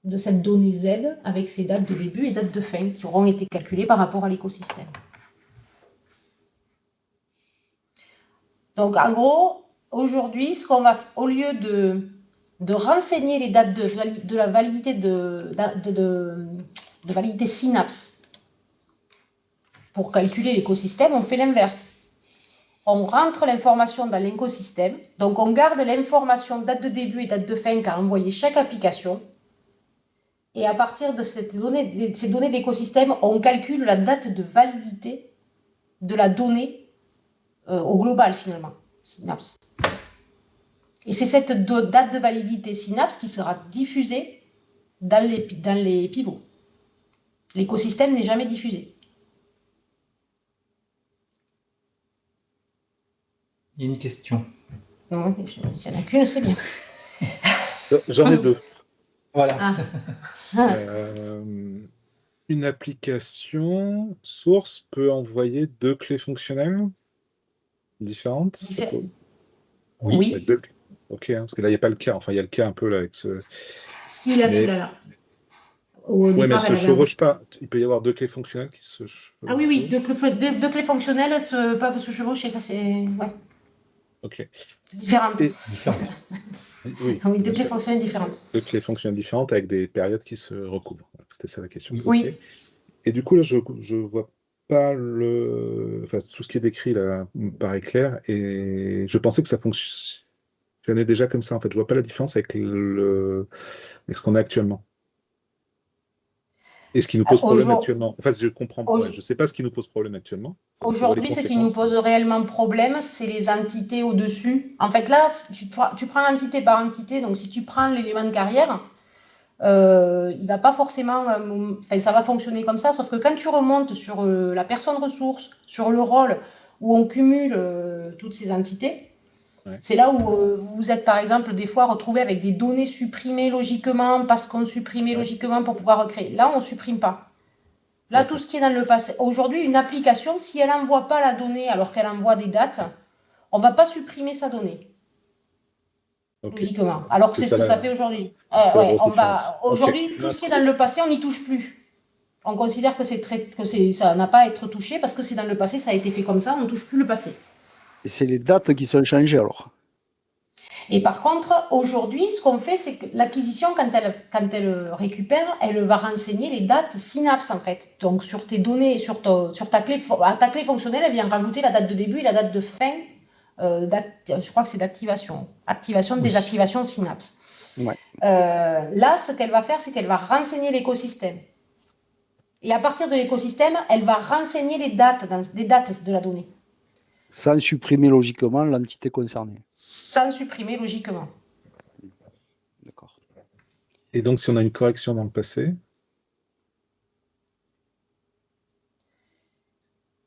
de cette donnée Z avec ses dates de début et dates de fin qui auront été calculées par rapport à l'écosystème. Donc, en gros, aujourd'hui, ce qu'on va, au lieu de renseigner les dates de la validité de validité Synapse pour calculer l'écosystème, on fait l'inverse. On rentre l'information dans l'écosystème, donc on garde l'information date de début et date de fin qu'a envoyé chaque application. Et à partir de ces données d'écosystème, on calcule la date de validité de la donnée au global, finalement, Synapse. Et c'est cette date de validité Synapse qui sera diffusée dans les pivots. L'écosystème n'est jamais diffusé. Il y a une question. Non, s'il n'y en a qu'une, c'est bien. J'en ai deux. Voilà. Une application source peut envoyer deux clés fonctionnelles différentes. Oui. Ok, parce que là, il n'y a pas le cas. Enfin, il y a le cas un peu là avec ce. Si, là, tu l'as là. Oui, mais elles ne se chevauchent pas. Il peut y avoir deux clés fonctionnelles qui se chevauchent. Ah oui, deux clés fonctionnelles peuvent se chevaucher, ça c'est... Ouais. Ok. C'est différent. Oui, deux clés fonctionnelles différentes. Deux clés fonctionnelles différentes avec des périodes qui se recouvrent. C'était ça la question. Oui. Okay. Et du coup, là, je ne vois pas enfin, tout ce qui est décrit là me paraît clair et je pensais que ça fonctionnait déjà comme ça. En fait, je ne vois pas la différence avec ce qu'on a actuellement. Et ce qui nous pose problème actuellement. Enfin, je comprends. Je ne sais pas ce qui nous pose problème actuellement. Aujourd'hui, ce qui nous pose réellement problème, c'est les entités au-dessus. En fait, là, tu prends entité par entité. Donc, si tu prends l'élément de carrière, il va pas forcément... ça va fonctionner comme ça, sauf que quand tu remontes sur la personne ressource, sur le rôle, où on cumule toutes ces entités, c'est là où vous vous êtes, par exemple, des fois retrouvé avec des données supprimées logiquement, parce qu'on supprimait logiquement pour pouvoir recréer. Là, on ne supprime pas. Là, tout ce qui est dans le passé. Aujourd'hui, une application, si elle n'envoie pas la donnée alors qu'elle envoie des dates, on ne va pas supprimer sa donnée. Logiquement. Alors que c'est ce que ça fait aujourd'hui. Aujourd'hui, tout ce qui est dans le passé, on n'y touche plus. On considère que ça n'a pas à être touché parce que c'est dans le passé, ça a été fait comme ça, on ne touche plus le passé. Et c'est les dates qui sont changées alors. Et par contre, aujourd'hui, ce qu'on fait, c'est que l'acquisition, quand elle récupère, elle va renseigner les dates Synapse, en fait. Donc, sur tes données, sur ta clé fonctionnelle, elle vient rajouter la date de début et la date de fin, je crois que c'est d'activation. Activation, désactivation Synapse. Ouais. Là, ce qu'elle va faire, c'est qu'elle va renseigner l'écosystème. Et à partir de l'écosystème, elle va renseigner les dates de la donnée. Sans supprimer logiquement l'entité concernée. Sans supprimer logiquement. D'accord. Et donc, si on a une correction dans le passé,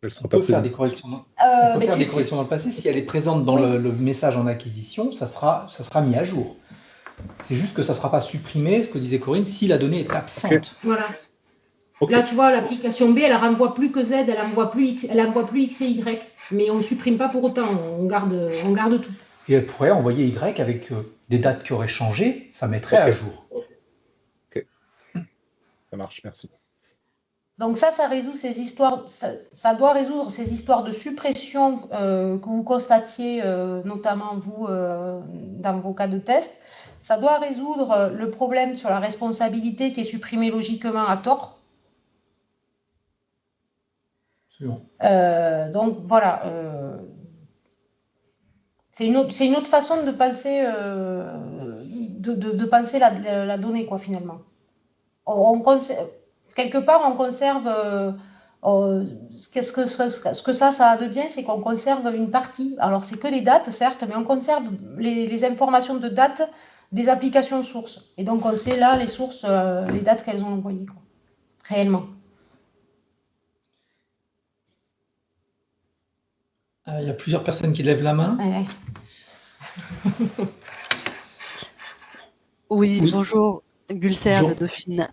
elle sera on pas peut prise faire en des compte. corrections. On peut faire des corrections dans le passé. Si elle est présente dans le message en acquisition, ça sera mis à jour. C'est juste que ça ne sera pas supprimé, ce que disait Corinne, si la donnée est absente. Okay. Voilà. Okay. Là, tu vois, l'application B, elle ne renvoie plus que Z, elle n'envoie plus X et Y. Mais on ne supprime pas pour autant, on garde tout. Et elle pourrait envoyer Y avec des dates qui auraient changé, ça mettrait à jour. Ok. Ça marche, merci. Donc ça résout ces histoires, ça doit résoudre ces histoires de suppression que vous constatiez, notamment vous, dans vos cas de test. Ça doit résoudre le problème sur la responsabilité qui est supprimée logiquement à tort. Donc voilà, c'est une autre façon de penser, de penser la donnée, quoi, finalement. Quelque part, on conserve, ce que ça a de bien, c'est qu'on conserve une partie. Alors, c'est que les dates, certes, mais on conserve les informations de dates des applications sources. Et donc, on sait là les sources, les dates qu'elles ont envoyées, quoi, réellement. Il y a plusieurs personnes qui lèvent la main. Oui, Oui. bonjour, Gulser Bonjour. de Dauphine.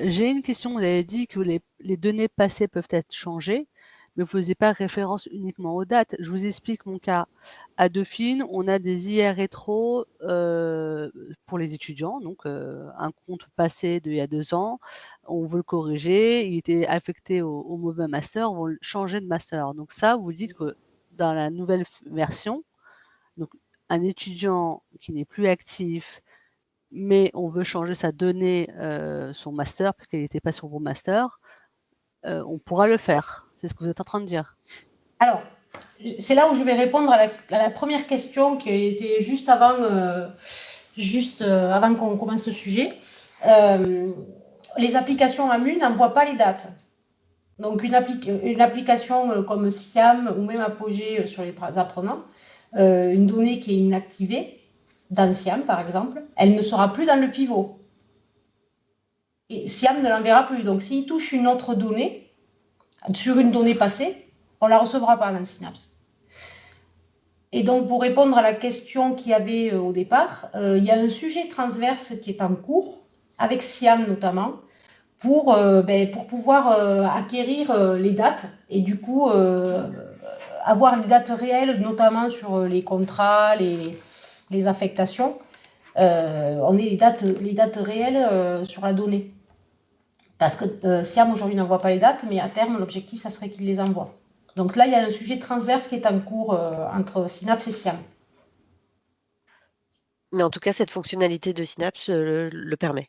J'ai une question. Vous avez dit que les données passées peuvent être changées, mais vous ne faisiez pas référence uniquement aux dates. Je vous explique mon cas. À Dauphine, on a des IR rétro pour les étudiants, donc un compte passé d'il y a 2 ans, on veut le corriger, il était affecté au mauvais master, on veut le changer de master. Donc ça, vous dites que dans la nouvelle version, donc un étudiant qui n'est plus actif, mais on veut changer sa donnée, son master, parce qu'elle n'était pas sur vos masters, on pourra le faire. C'est ce que vous êtes en train de dire. Alors, c'est là où je vais répondre à la première question qui était juste avant qu'on commence le sujet. Les applications AMU n'envoient pas les dates. Donc, une application comme SIAM ou même Apogée sur les apprenants, une donnée qui est inactivée, dans SIAM par exemple, elle ne sera plus dans le pivot. Et SIAM ne l'enverra plus. Donc, s'il touche une autre donnée, sur une donnée passée, on ne la recevra pas dans Synapse. Et donc, pour répondre à la question qu'il y avait au départ, il y a un sujet transverse qui est en cours, avec SIAM notamment, pour pouvoir acquérir les dates et du coup avoir les dates réelles, notamment sur les contrats, les affectations. On ait les dates réelles sur la donnée. Parce que SIAM aujourd'hui n'envoie pas les dates, mais à terme, l'objectif, ça serait qu'il les envoie. Donc là, il y a un sujet transverse qui est en cours entre Synapse et SIAM. Mais en tout cas, cette fonctionnalité de Synapse le permet.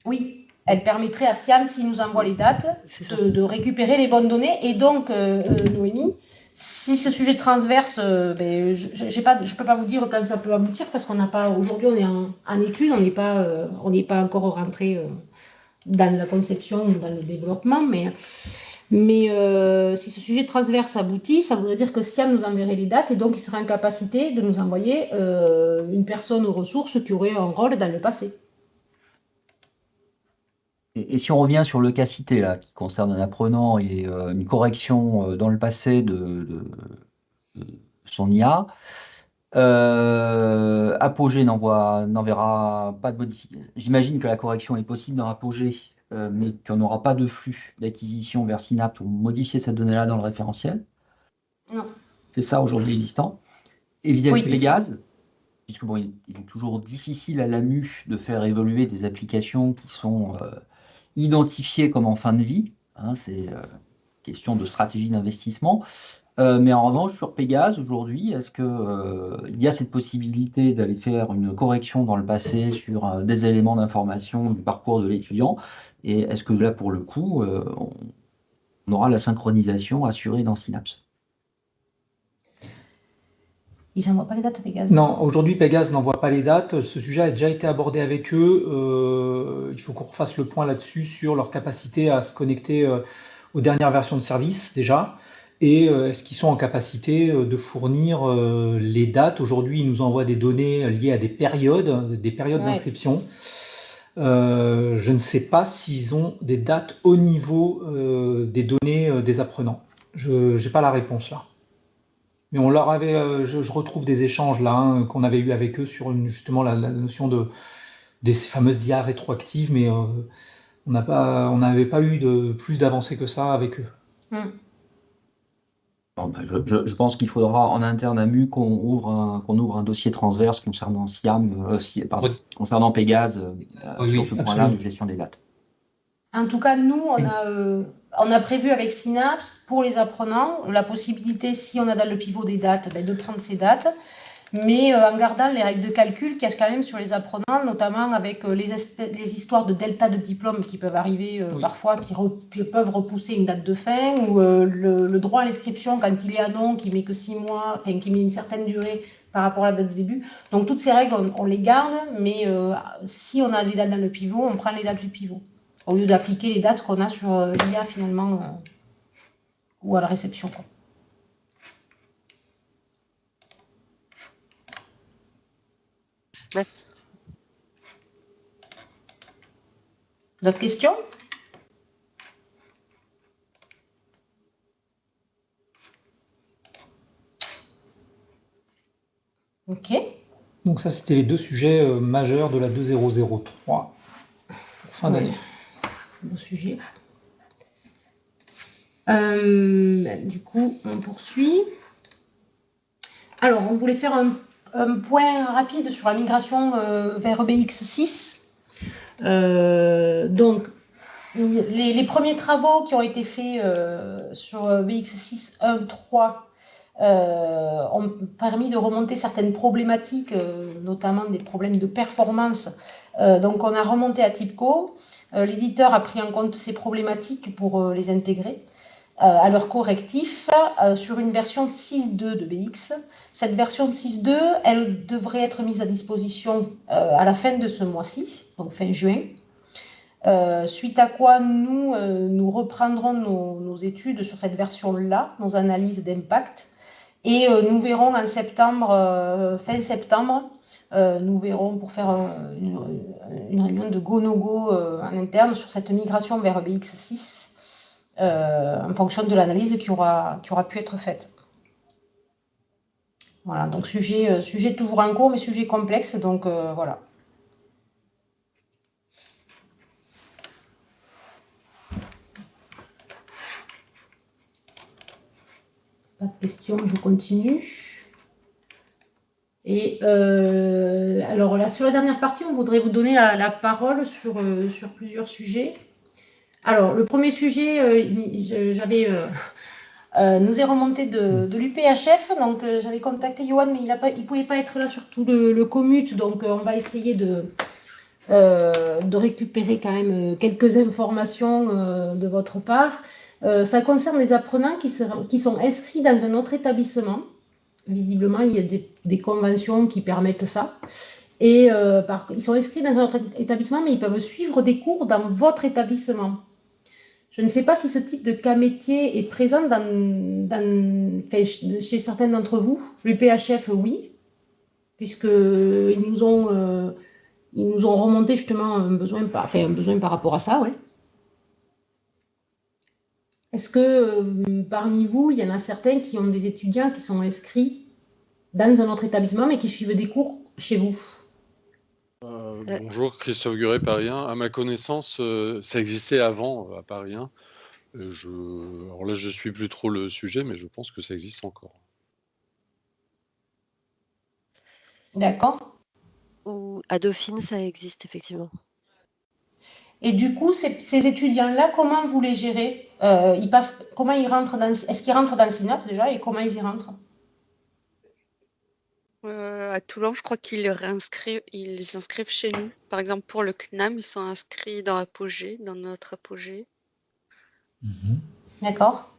Oui, elle permettrait à SIAM, s'il nous envoie les dates, de récupérer les bonnes données. Et donc, Noémie, si ce sujet transverse, je ne peux pas vous dire quand ça peut aboutir, parce qu'on n'a pas, aujourd'hui, on est en étude, on n'est pas encore rentré dans la conception ou dans le développement, mais si ce sujet transverse aboutit, ça voudrait dire que SIAM nous enverrait les dates et donc il serait en capacité de nous envoyer une personne aux ressources qui aurait un rôle dans le passé. Et si on revient sur le cas cité, là, qui concerne un apprenant et une correction dans le passé de son IA, Apogée n'enverra pas de modification. J'imagine que la correction est possible dans Apogée, mais qu'on n'aura pas de flux d'acquisition vers Synapse pour modifier cette donnée-là dans le référentiel. Non. C'est ça aujourd'hui existant. Et vis-à-vis de Oui. Pégase, puisque bon, il est toujours difficile à l'AMU de faire évoluer des applications qui sont identifiées comme en fin de vie. Hein, c'est question de stratégie d'investissement. Mais en revanche, sur Pégase, aujourd'hui, est-ce qu'il y a cette possibilité d'aller faire une correction dans le passé sur des éléments d'information du parcours de l'étudiant? Et est-ce que là, pour le coup, on aura la synchronisation assurée dans Synapse? Ils n'envoient pas les dates, Pégase? Non, aujourd'hui, Pégase n'envoie pas les dates. Ce sujet a déjà été abordé avec eux. Il faut qu'on refasse le point là-dessus sur leur capacité à se connecter aux dernières versions de service, déjà. Et est-ce qu'ils sont en capacité de fournir les dates? Aujourd'hui, ils nous envoient des données liées à des périodes d'inscription. Je ne sais pas s'ils ont des dates au niveau des données des apprenants. Je n'ai pas la réponse là. Mais on leur avait, je retrouve des échanges là hein, qu'on avait eu avec eux sur justement la notion des fameuses IA rétroactives, mais on n'avait pas eu de plus d'avancées que ça avec eux. Bon, ben, je pense qu'il faudra en interne à MU qu'on ouvre un dossier transverse concernant SIAM, concernant Pégase sur ce point-là de gestion des dates. En tout cas, nous, on a prévu avec Synapse, pour les apprenants, la possibilité, si on a dans le pivot des dates, de prendre ces dates, mais en gardant les règles de calcul qu'il y a quand même sur les apprenants, notamment avec les histoires de delta de diplôme qui peuvent arriver parfois, qui peuvent repousser une date de fin, ou le droit à l'inscription quand il est à non, qui met que 6 mois, enfin qui met une certaine durée par rapport à la date de début. Donc toutes ces règles, on les garde, mais si on a des dates dans le pivot, on prend les dates du pivot, au lieu d'appliquer les dates qu'on a sur l'IA finalement, ou à la réception. Quoi. Merci. D'autres questions? Ok. Donc ça, c'était les deux sujets majeurs de la 2003 pour fin d'année. Beau sujet. Du coup, on poursuit. Alors, on voulait faire un point rapide sur la migration vers BX6. Donc, les premiers travaux qui ont été faits sur BX6 1.3 ont permis de remonter certaines problématiques, notamment des problèmes de performance. Donc, on a remonté à TIBCO. L'éditeur a pris en compte ces problématiques pour les intégrer à leur correctif sur une version 6.2 de BX. Cette version 6.2, elle devrait être mise à disposition à la fin de ce mois-ci, donc fin juin. Suite à quoi nous reprendrons nos études sur cette version-là, nos analyses d'impact, et nous verrons en septembre, fin septembre, nous verrons pour faire une réunion de go-no-go en interne sur cette migration vers BX6 en fonction de l'analyse qui aura pu être faite. Voilà, donc sujet toujours en cours, mais sujet complexe, donc voilà. Pas de questions, je continue. Et alors là, sur la dernière partie, on voudrait vous donner la parole sur plusieurs sujets. Alors, le premier sujet, nous est remonté de l'UPHF, donc j'avais contacté Johan, mais il ne pouvait pas être là sur tout le commute, donc on va essayer de récupérer quand même quelques informations de votre part. Ça concerne les apprenants qui sont inscrits dans un autre établissement. Visiblement, il y a des conventions qui permettent ça. Et ils sont inscrits dans un autre établissement, mais ils peuvent suivre des cours dans votre établissement. Je ne sais pas si ce type de cas métier est présent chez certains d'entre vous. L'UPHF, oui, puisqu'ils nous ont remonté justement un besoin par rapport à ça. Ouais. Est-ce que parmi vous, il y en a certains qui ont des étudiants qui sont inscrits dans un autre établissement, mais qui suivent des cours chez vous? Bonjour, Christophe Guret, Paris 1. À ma connaissance, ça existait avant à Paris 1. Alors là, je ne suis plus trop le sujet, mais je pense que ça existe encore. D'accord. Ou à Dauphine, ça existe effectivement. Et du coup, ces étudiants-là, comment vous les gérez? Comment ils rentrent est-ce qu'ils rentrent dans Synapse déjà et comment ils y rentrent? À Toulon, je crois qu'ils les inscrivent chez nous. Par exemple, pour le CNAM, ils sont inscrits dans Apogée, dans notre Apogée. D'accord.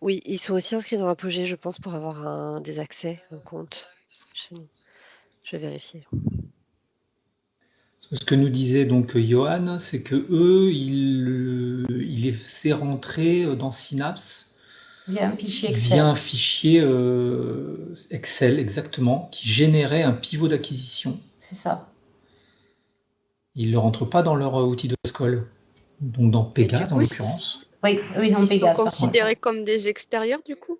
Oui, ils sont aussi inscrits dans Apogée, je pense, pour avoir des accès, un compte chez nous. Je vais vérifier. Ce que nous disait donc Johan, c'est que eux, il les fait rentrer dans Synapse via un fichier Excel. Via un fichier Excel, exactement, qui générait un pivot d'acquisition. C'est ça. Ils ne le rentrent pas dans leur outil de SCOL, donc dans Pégase en l'occurrence. Oui, eux, ils ont Pégase. Ils sont considérés comme des extérieurs du coup?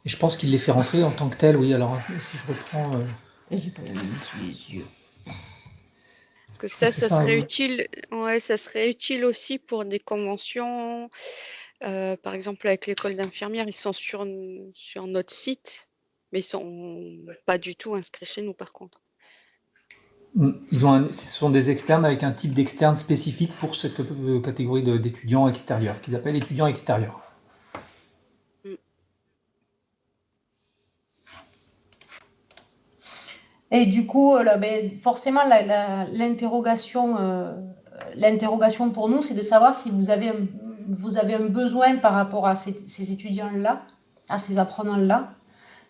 Et je pense qu'il les fait rentrer en tant que tel, oui. Alors, si je reprends... J'ai pas la main sous les yeux. Parce que ça serait utile. Ouais, ça serait utile aussi pour des conventions. Par exemple, avec l'école d'infirmières, ils sont sur notre site, mais ils sont pas du tout inscrits chez nous par contre. Ce sont des externes avec un type d'externe spécifique pour cette catégorie d'étudiants extérieurs, qu'ils appellent étudiants extérieurs. Et du coup, forcément, l'interrogation pour nous, c'est de savoir si vous avez un besoin par rapport à ces étudiants-là, à ces apprenants-là,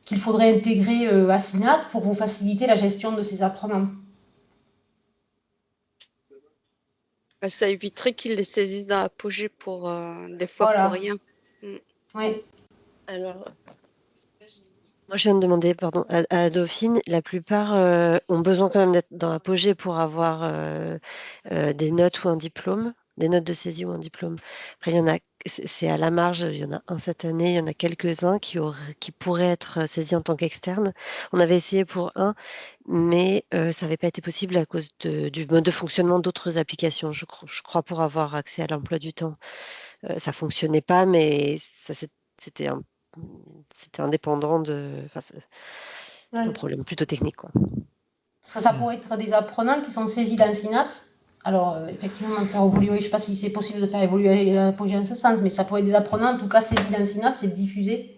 qu'il faudrait intégrer à Synapse pour vous faciliter la gestion de ces apprenants. Ça éviterait qu'ils les saisissent dans Apogée pour des fois pour rien. Oui. Alors, moi je viens de demander, pardon, à Dauphine, la plupart ont besoin quand même d'être dans Apogée pour avoir des notes ou un diplôme. des notes de saisie ou un diplôme. Après, il y en a, c'est à la marge, il y en a un cette année, il y en a quelques-uns qui pourraient être saisis en tant qu'externes. On avait essayé pour un, mais ça n'avait pas été possible à cause du mode de fonctionnement d'autres applications. Je crois pour avoir accès à l'emploi du temps. Ça fonctionnait pas, mais c'était indépendant de. Enfin, c'est un problème plutôt technique, quoi. Ça pourrait être des apprenants qui sont saisis dans Synapse. Alors, effectivement, faire évoluer, je ne sais pas si c'est possible de faire évoluer l'apogée en ce sens, mais ça pourrait être des apprenants, en tout cas saisis dans Synapse et diffusés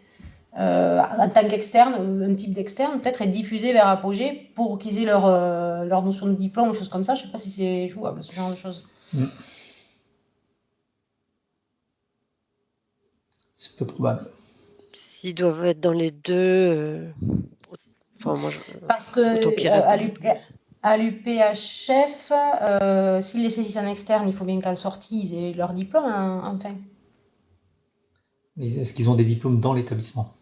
en tant qu'externe, un type d'externe, peut-être, et diffusés vers Apogée pour qu'ils aient leur notion de diplôme ou choses comme ça. Je ne sais pas si c'est jouable, ce genre de choses. C'est peu probable. S'ils doivent être dans les deux. Parce que à l'UPHF, s'ils les saisissent en externe, il faut bien qu'en sortie, ils aient leur diplôme, enfin. Est-ce qu'ils ont des diplômes dans l'établissement?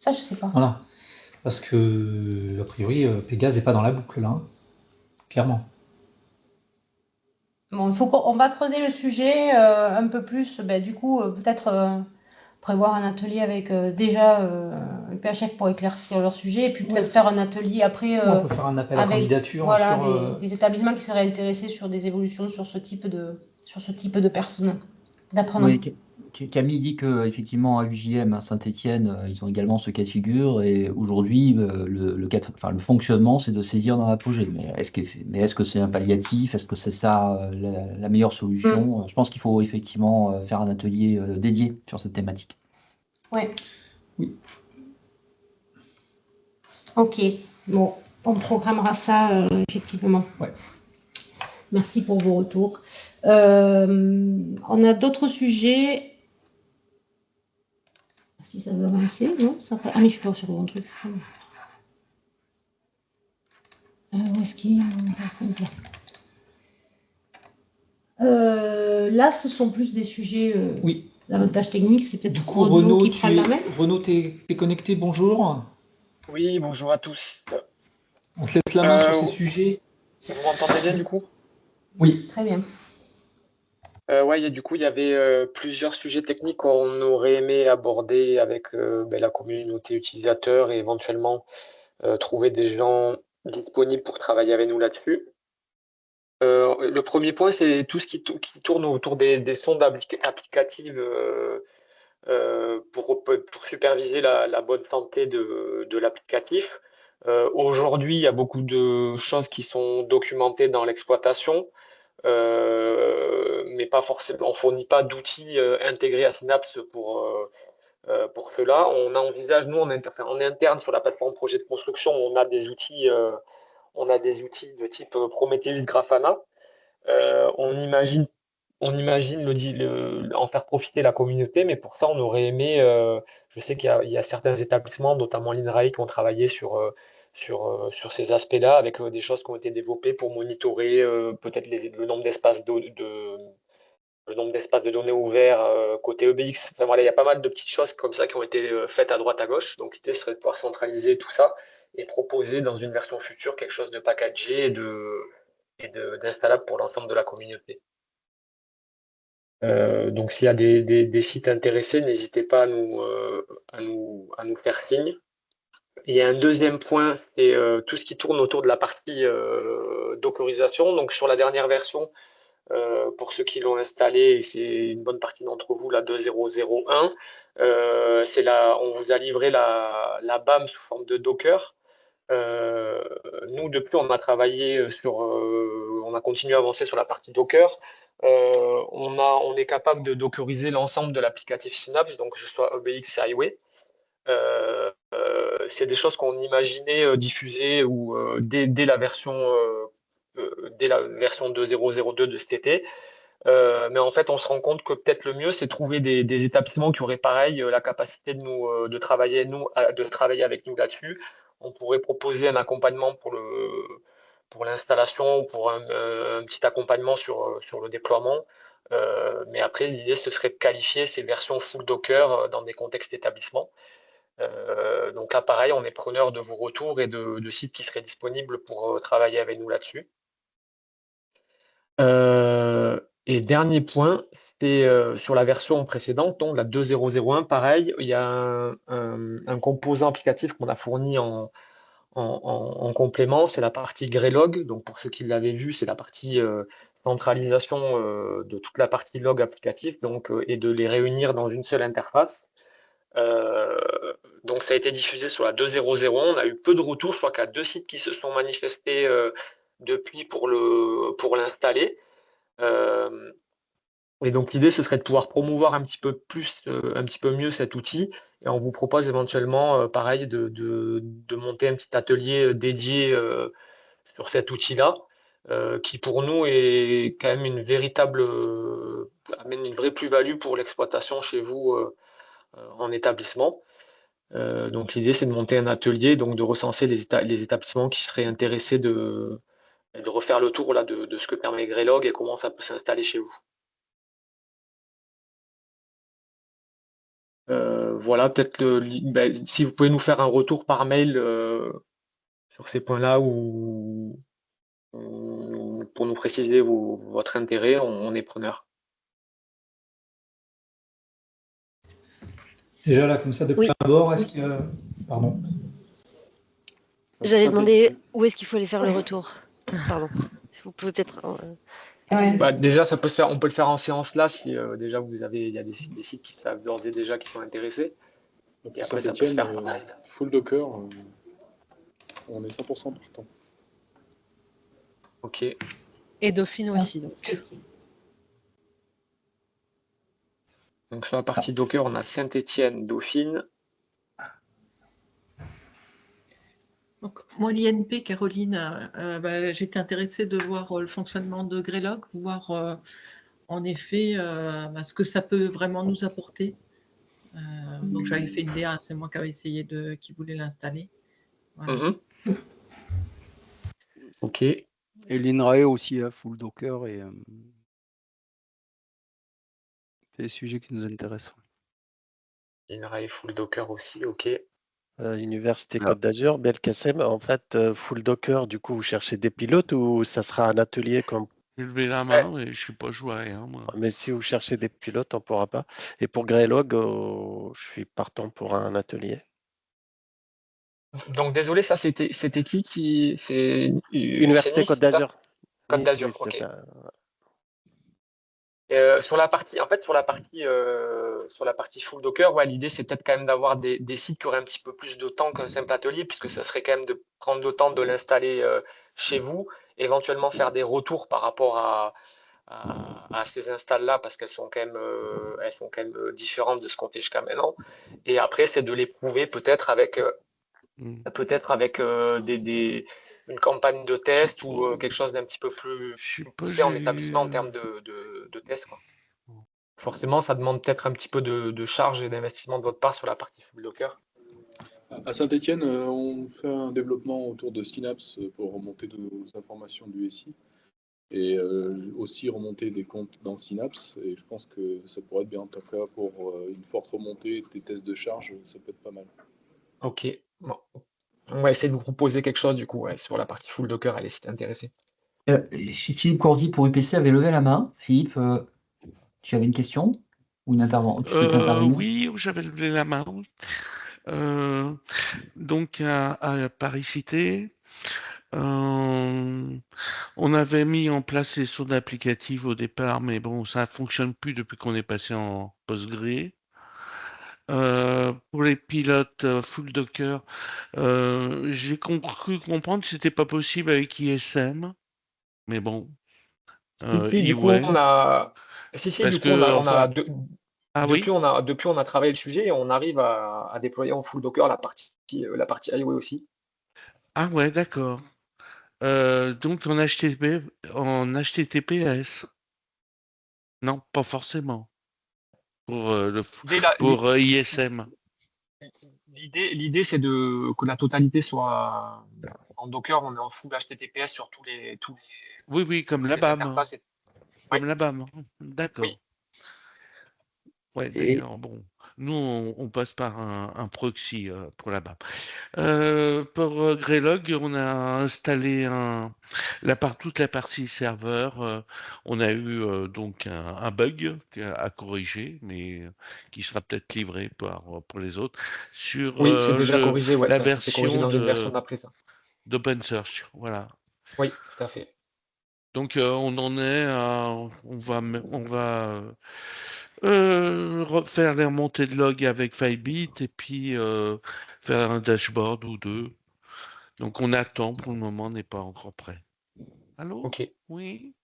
Ça, je ne sais pas. Voilà. Parce que, a priori, Pégase n'est pas dans la boucle, là. Clairement. Bon, on va creuser le sujet un peu plus. Du coup, peut-être prévoir un atelier avec déjà le PHF pour éclaircir leur sujet, et puis peut-être faire un atelier après on peut faire un appel à candidature sur des établissements qui seraient intéressés sur des évolutions sur ce type de personnes, d'apprenants. Oui, Camille dit qu'effectivement à UJM, à Saint-Étienne, ils ont également ce cas de figure, et aujourd'hui, le fonctionnement, c'est de saisir dans l'apogée. Mais est-ce que c'est un palliatif? Est-ce que c'est ça la meilleure solution? Je pense qu'il faut effectivement faire un atelier dédié sur cette thématique. Oui. Ok, bon, on programmera ça effectivement. Ouais. Merci pour vos retours. On a d'autres sujets. Si ça veut avancer, non ça... Ah, mais je peux sur mon truc. Où est-ce qu'il là, ce sont plus des sujets davantage techniques. C'est peut-être Renaud qui prend la main. Renaud, t'es connecté, bonjour. Oui, bonjour à tous. On te laisse la main sur ces sujets. Vous m'entendez bien du coup? Oui. Très bien. Ouais, du coup, il y avait plusieurs sujets techniques qu'on aurait aimé aborder avec la communauté utilisateur et éventuellement trouver des gens disponibles pour travailler avec nous là-dessus. Le premier point, c'est tout ce qui tourne autour des sondes applicatives pour superviser la bonne santé de l'applicatif. Aujourd'hui, il y a beaucoup de choses qui sont documentées dans l'exploitation. Mais pas forcément, on ne fournit pas d'outils intégrés à Synapse pour cela. On envisage, nous, en interne sur la plateforme projet de construction, on a des outils de type Prometheus, Grafana. On imagine en faire profiter la communauté, mais pour ça, on aurait aimé, je sais qu'il y a certains établissements, notamment l'INRAE, qui ont travaillé sur ces aspects-là, avec des choses qui ont été développées pour monitorer peut-être le nombre d'espaces de données ouverts côté EBX. Enfin, voilà, il y a pas mal de petites choses comme ça qui ont été faites à droite à gauche. Donc l'idée serait de pouvoir centraliser tout ça et proposer dans une version future quelque chose de packagé et d'installable pour l'ensemble de la communauté. Donc s'il y a des sites intéressés, n'hésitez pas à nous faire signe. Il y a un deuxième point, c'est tout ce qui tourne autour de la partie dockerisation. Donc sur la dernière version, pour ceux qui l'ont installé, et c'est une bonne partie d'entre vous, la 2.0.0.1, on vous a livré la BAM sous forme de Docker. Nous, depuis, on a travaillé on a continué à avancer sur la partie Docker. On est capable de dockeriser l'ensemble de l'applicatif Synapse, donc que ce soit OBX et Highway. C'est des choses qu'on imaginait diffuser dès la version 2.0.0.2 de cet été. Mais en fait, on se rend compte que peut-être le mieux, c'est trouver des établissements qui auraient pareil la capacité de travailler avec nous là-dessus. On pourrait proposer un accompagnement pour l'installation, pour un petit accompagnement sur le déploiement. Mais après, l'idée, ce serait de qualifier ces versions full Docker dans des contextes d'établissement. Donc là, pareil, on est preneur de vos retours et de sites qui seraient disponibles pour travailler avec nous là-dessus. Et dernier point, c'est sur la version précédente, donc la 2.0.01, pareil, il y a un composant applicatif qu'on a fourni en complément, c'est la partie Greylog. Donc pour ceux qui l'avaient vu, c'est la partie centralisation de toute la partie log applicatif, donc, et de les réunir dans une seule interface. Donc ça a été diffusé sur la 2.0.01. On a eu peu de retours. Je crois qu'il y a 2 sites qui se sont manifestés depuis pour l'installer. Et donc l'idée, ce serait de pouvoir promouvoir un petit peu mieux cet outil. Et on vous propose éventuellement, pareil, de monter un petit atelier dédié sur cet outil-là, qui pour nous est quand même amène une vraie plus-value pour l'exploitation chez vous en établissement. Donc l'idée, c'est de monter un atelier, donc de recenser les établissements qui seraient intéressés de refaire le tour là, de ce que permet Greylog et comment ça peut s'installer chez vous. Voilà, peut-être si vous pouvez nous faire un retour par mail sur ces points-là ou pour nous préciser votre intérêt, on est preneur. Déjà là, comme ça, de Oui. prime abord, est-ce que... Pardon. J'allais demander où est-ce qu'il faut aller faire le retour. Pardon. Vous pouvez peut-être... Déjà, ça peut se faire, on peut le faire en séance là si déjà il y a des sites qui savent d'ores et déjà qui sont intéressés. Et après, ça peut se faire par mail. Full Docker, on est 100% partant. Ok. Et Dauphine aussi. Donc sur la partie Docker, on a Saint-Étienne, Dauphine. Donc, moi, l'INP, Caroline, j'étais intéressée de voir le fonctionnement de Greylog, voir en effet ce que ça peut vraiment nous apporter. Donc, j'avais fait une DA, c'est moi qui avais essayé qui voulait l'installer. Voilà. Ok. Et l'INRAE aussi, full Docker, et c'est des sujets qui nous intéressent. INRAE full Docker aussi, ok. Université Côte d'Azur, Belkacem, en fait, full Docker, du coup, vous cherchez des pilotes ou ça sera un atelier comme... J'ai levé la main, mais je ne suis pas joué à rien, moi. Mais si vous cherchez des pilotes, on ne pourra pas. Et pour Greylog, je suis partant pour un atelier. Donc désolé, ça c'était qui c'est Université Côte d'Azur. Côte d'Azur, oui, ok. ça. Sur la partie full Docker, ouais, l'idée c'est peut-être quand même d'avoir des sites qui auraient un petit peu plus de temps qu'un simple atelier, puisque ça serait quand même de prendre le temps de l'installer chez vous, éventuellement faire des retours par rapport à ces installs-là, parce qu'elles sont quand même différentes de ce qu'on fait jusqu'à maintenant. Et après, c'est de l'éprouver peut-être avec une campagne de test ou quelque chose d'un petit peu plus poussé en établissement en termes de test, quoi. Forcément, ça demande peut-être un petit peu de charge et d'investissement de votre part sur la partie full Docker. À Saint-Étienne, on fait un développement autour de Synapse pour remonter nos informations du SI et aussi remonter des comptes dans Synapse. Et je pense que ça pourrait être bien, en tout cas, pour une forte remontée des tests de charge, ça peut être pas mal. Ok. Bon. On va essayer de vous proposer quelque chose, du coup, sur la partie full Docker, allez, si t'es intéressé. Philippe Cordy pour UPC avait levé la main. Philippe, tu avais une question ou une intervention? Tu souhaitais intervenir? Oui, j'avais levé la main. Donc à Paris Cité, on avait mis en place les sondes applicatives au départ, mais bon, ça ne fonctionne plus depuis qu'on est passé en Postgre. Pour les pilotes full Docker, j'ai cru comprendre que c'était pas possible avec ISM, mais bon. Si, du coup, on a. Depuis, on a travaillé le sujet et on arrive à déployer en full Docker la partie highway aussi. Ah ouais, d'accord. Donc en HTTPS. Non, pas forcément. Pour ISM. L'idée, c'est que la totalité soit en Docker, on est en full HTTPS sur tous les oui, comme la BAM. Comme la BAM. D'accord. Oui. Ouais, d'ailleurs, bon. Nous, on passe par un proxy pour la BAP. Pour Greylog, on a installé toute la partie serveur. On a eu donc un bug à corriger, mais qui sera peut-être livré pour les autres, sur Oui, c'est déjà corrigé, ouais, la ça s'est corrigé version dans une version d'après ça. d'OpenSearch. Voilà. Oui, tout à fait. Donc on en est on va refaire les remontées de log avec Firebit et puis faire un dashboard ou deux. Donc on attend, pour le moment, on n'est pas encore prêt. Allô? Ok. Oui.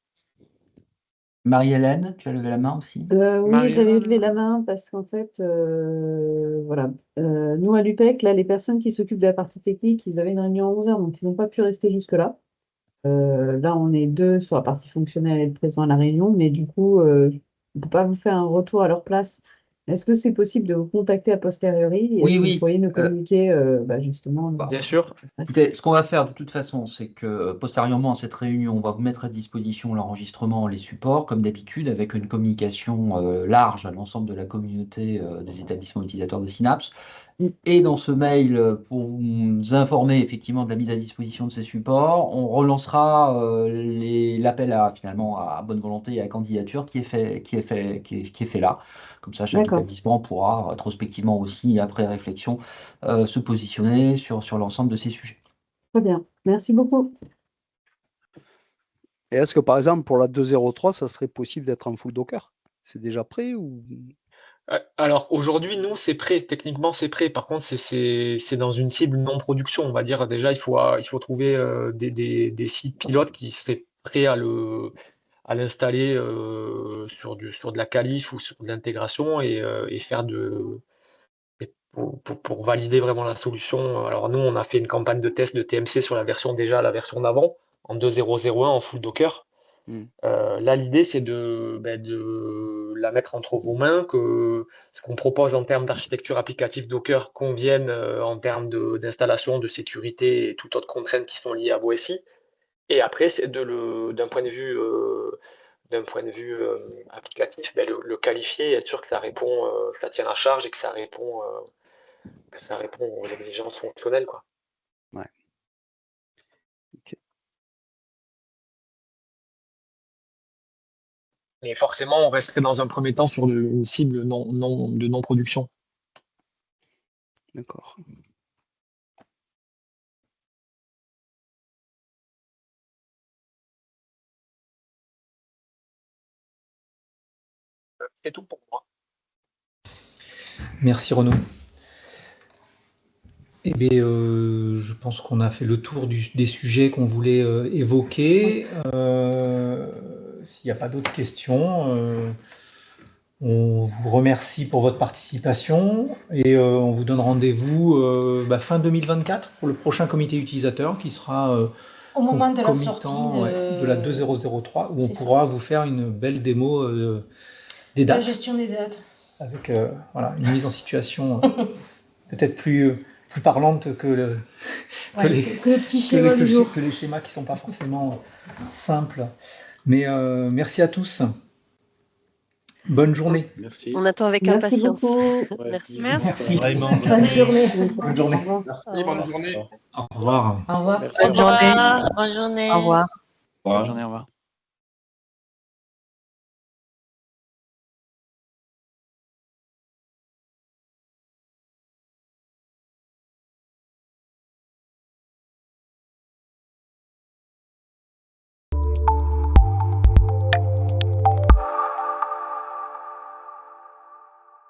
Marie-Hélène, tu as levé la main aussi? Oui, j'avais levé la main parce qu'en fait, voilà, nous à l'UPEC, là, les personnes qui s'occupent de la partie technique, ils avaient une réunion à 11h, donc ils n'ont pas pu rester jusque-là. Là, on est 2 sur la partie fonctionnelle et le présent à la réunion, mais du coup, on ne peut pas vous faire un retour à leur place. Est-ce que c'est possible de vous contacter a posteriori et Oui, est-ce que oui. vous pourriez nous communiquer justement Bien sûr. Écoutez, ce qu'on va faire de toute façon, c'est que postérieurement à cette réunion, on va vous mettre à disposition l'enregistrement, les supports, comme d'habitude, avec une communication large à l'ensemble de la communauté des établissements utilisateurs de Synapse. Et dans ce mail, pour vous informer effectivement de la mise à disposition de ces supports, on relancera l'appel à bonne volonté et à candidature qui est fait là. Comme ça, chaque D'accord. établissement pourra rétrospectivement aussi, après réflexion, se positionner sur l'ensemble de ces sujets. Très bien, merci beaucoup. Et est-ce que par exemple pour la 2.0.3, ça serait possible d'être en full Docker? C'est déjà prêt ou? Alors aujourd'hui, nous, c'est prêt. Techniquement, c'est prêt. Par contre, c'est dans une cible non production. On va dire déjà, il faut trouver des sites pilotes qui seraient prêts à l'installer sur de la qualif ou sur de l'intégration et faire pour valider vraiment la solution. Alors nous, on a fait une campagne de test de TMC sur la version d'avant, en 2.0.0.1 en full Docker. Là, l'idée, c'est de la mettre entre vos mains, que ce qu'on propose en termes d'architecture applicative Docker convienne en termes d'installation, de sécurité et toutes autres contraintes qui sont liées à vos SI. Et après, c'est d'un point de vue applicatif, le qualifier et être sûr que ça répond, que ça tient à charge et que ça répond aux exigences fonctionnelles, quoi. Ouais. Ok. Et forcément, on resterait dans un premier temps sur une cible de non-production. D'accord. C'est tout pour moi. Merci Renaud. Eh bien, je pense qu'on a fait le tour des sujets qu'on voulait évoquer. S'il n'y a pas d'autres questions, on vous remercie pour votre participation et on vous donne rendez-vous fin 2024 pour le prochain comité utilisateur qui sera au moment de la concomitant, sortie de la 2.0.0.3 où on pourra vous faire une belle démo des la dates. gestion des dates. Avec voilà, une mise en situation peut-être plus parlante que les schémas qui ne sont pas forcément simples. Mais merci à tous. Bonne journée. Merci. On attend avec Merci impatience. beaucoup. Merci. Merci. Vraiment. Bonne journée. Bonne journée. Au revoir. Merci, bonne journée. Au revoir. Au revoir. Bonne journée. Bonne journée. Au revoir. Bonne journée, au revoir.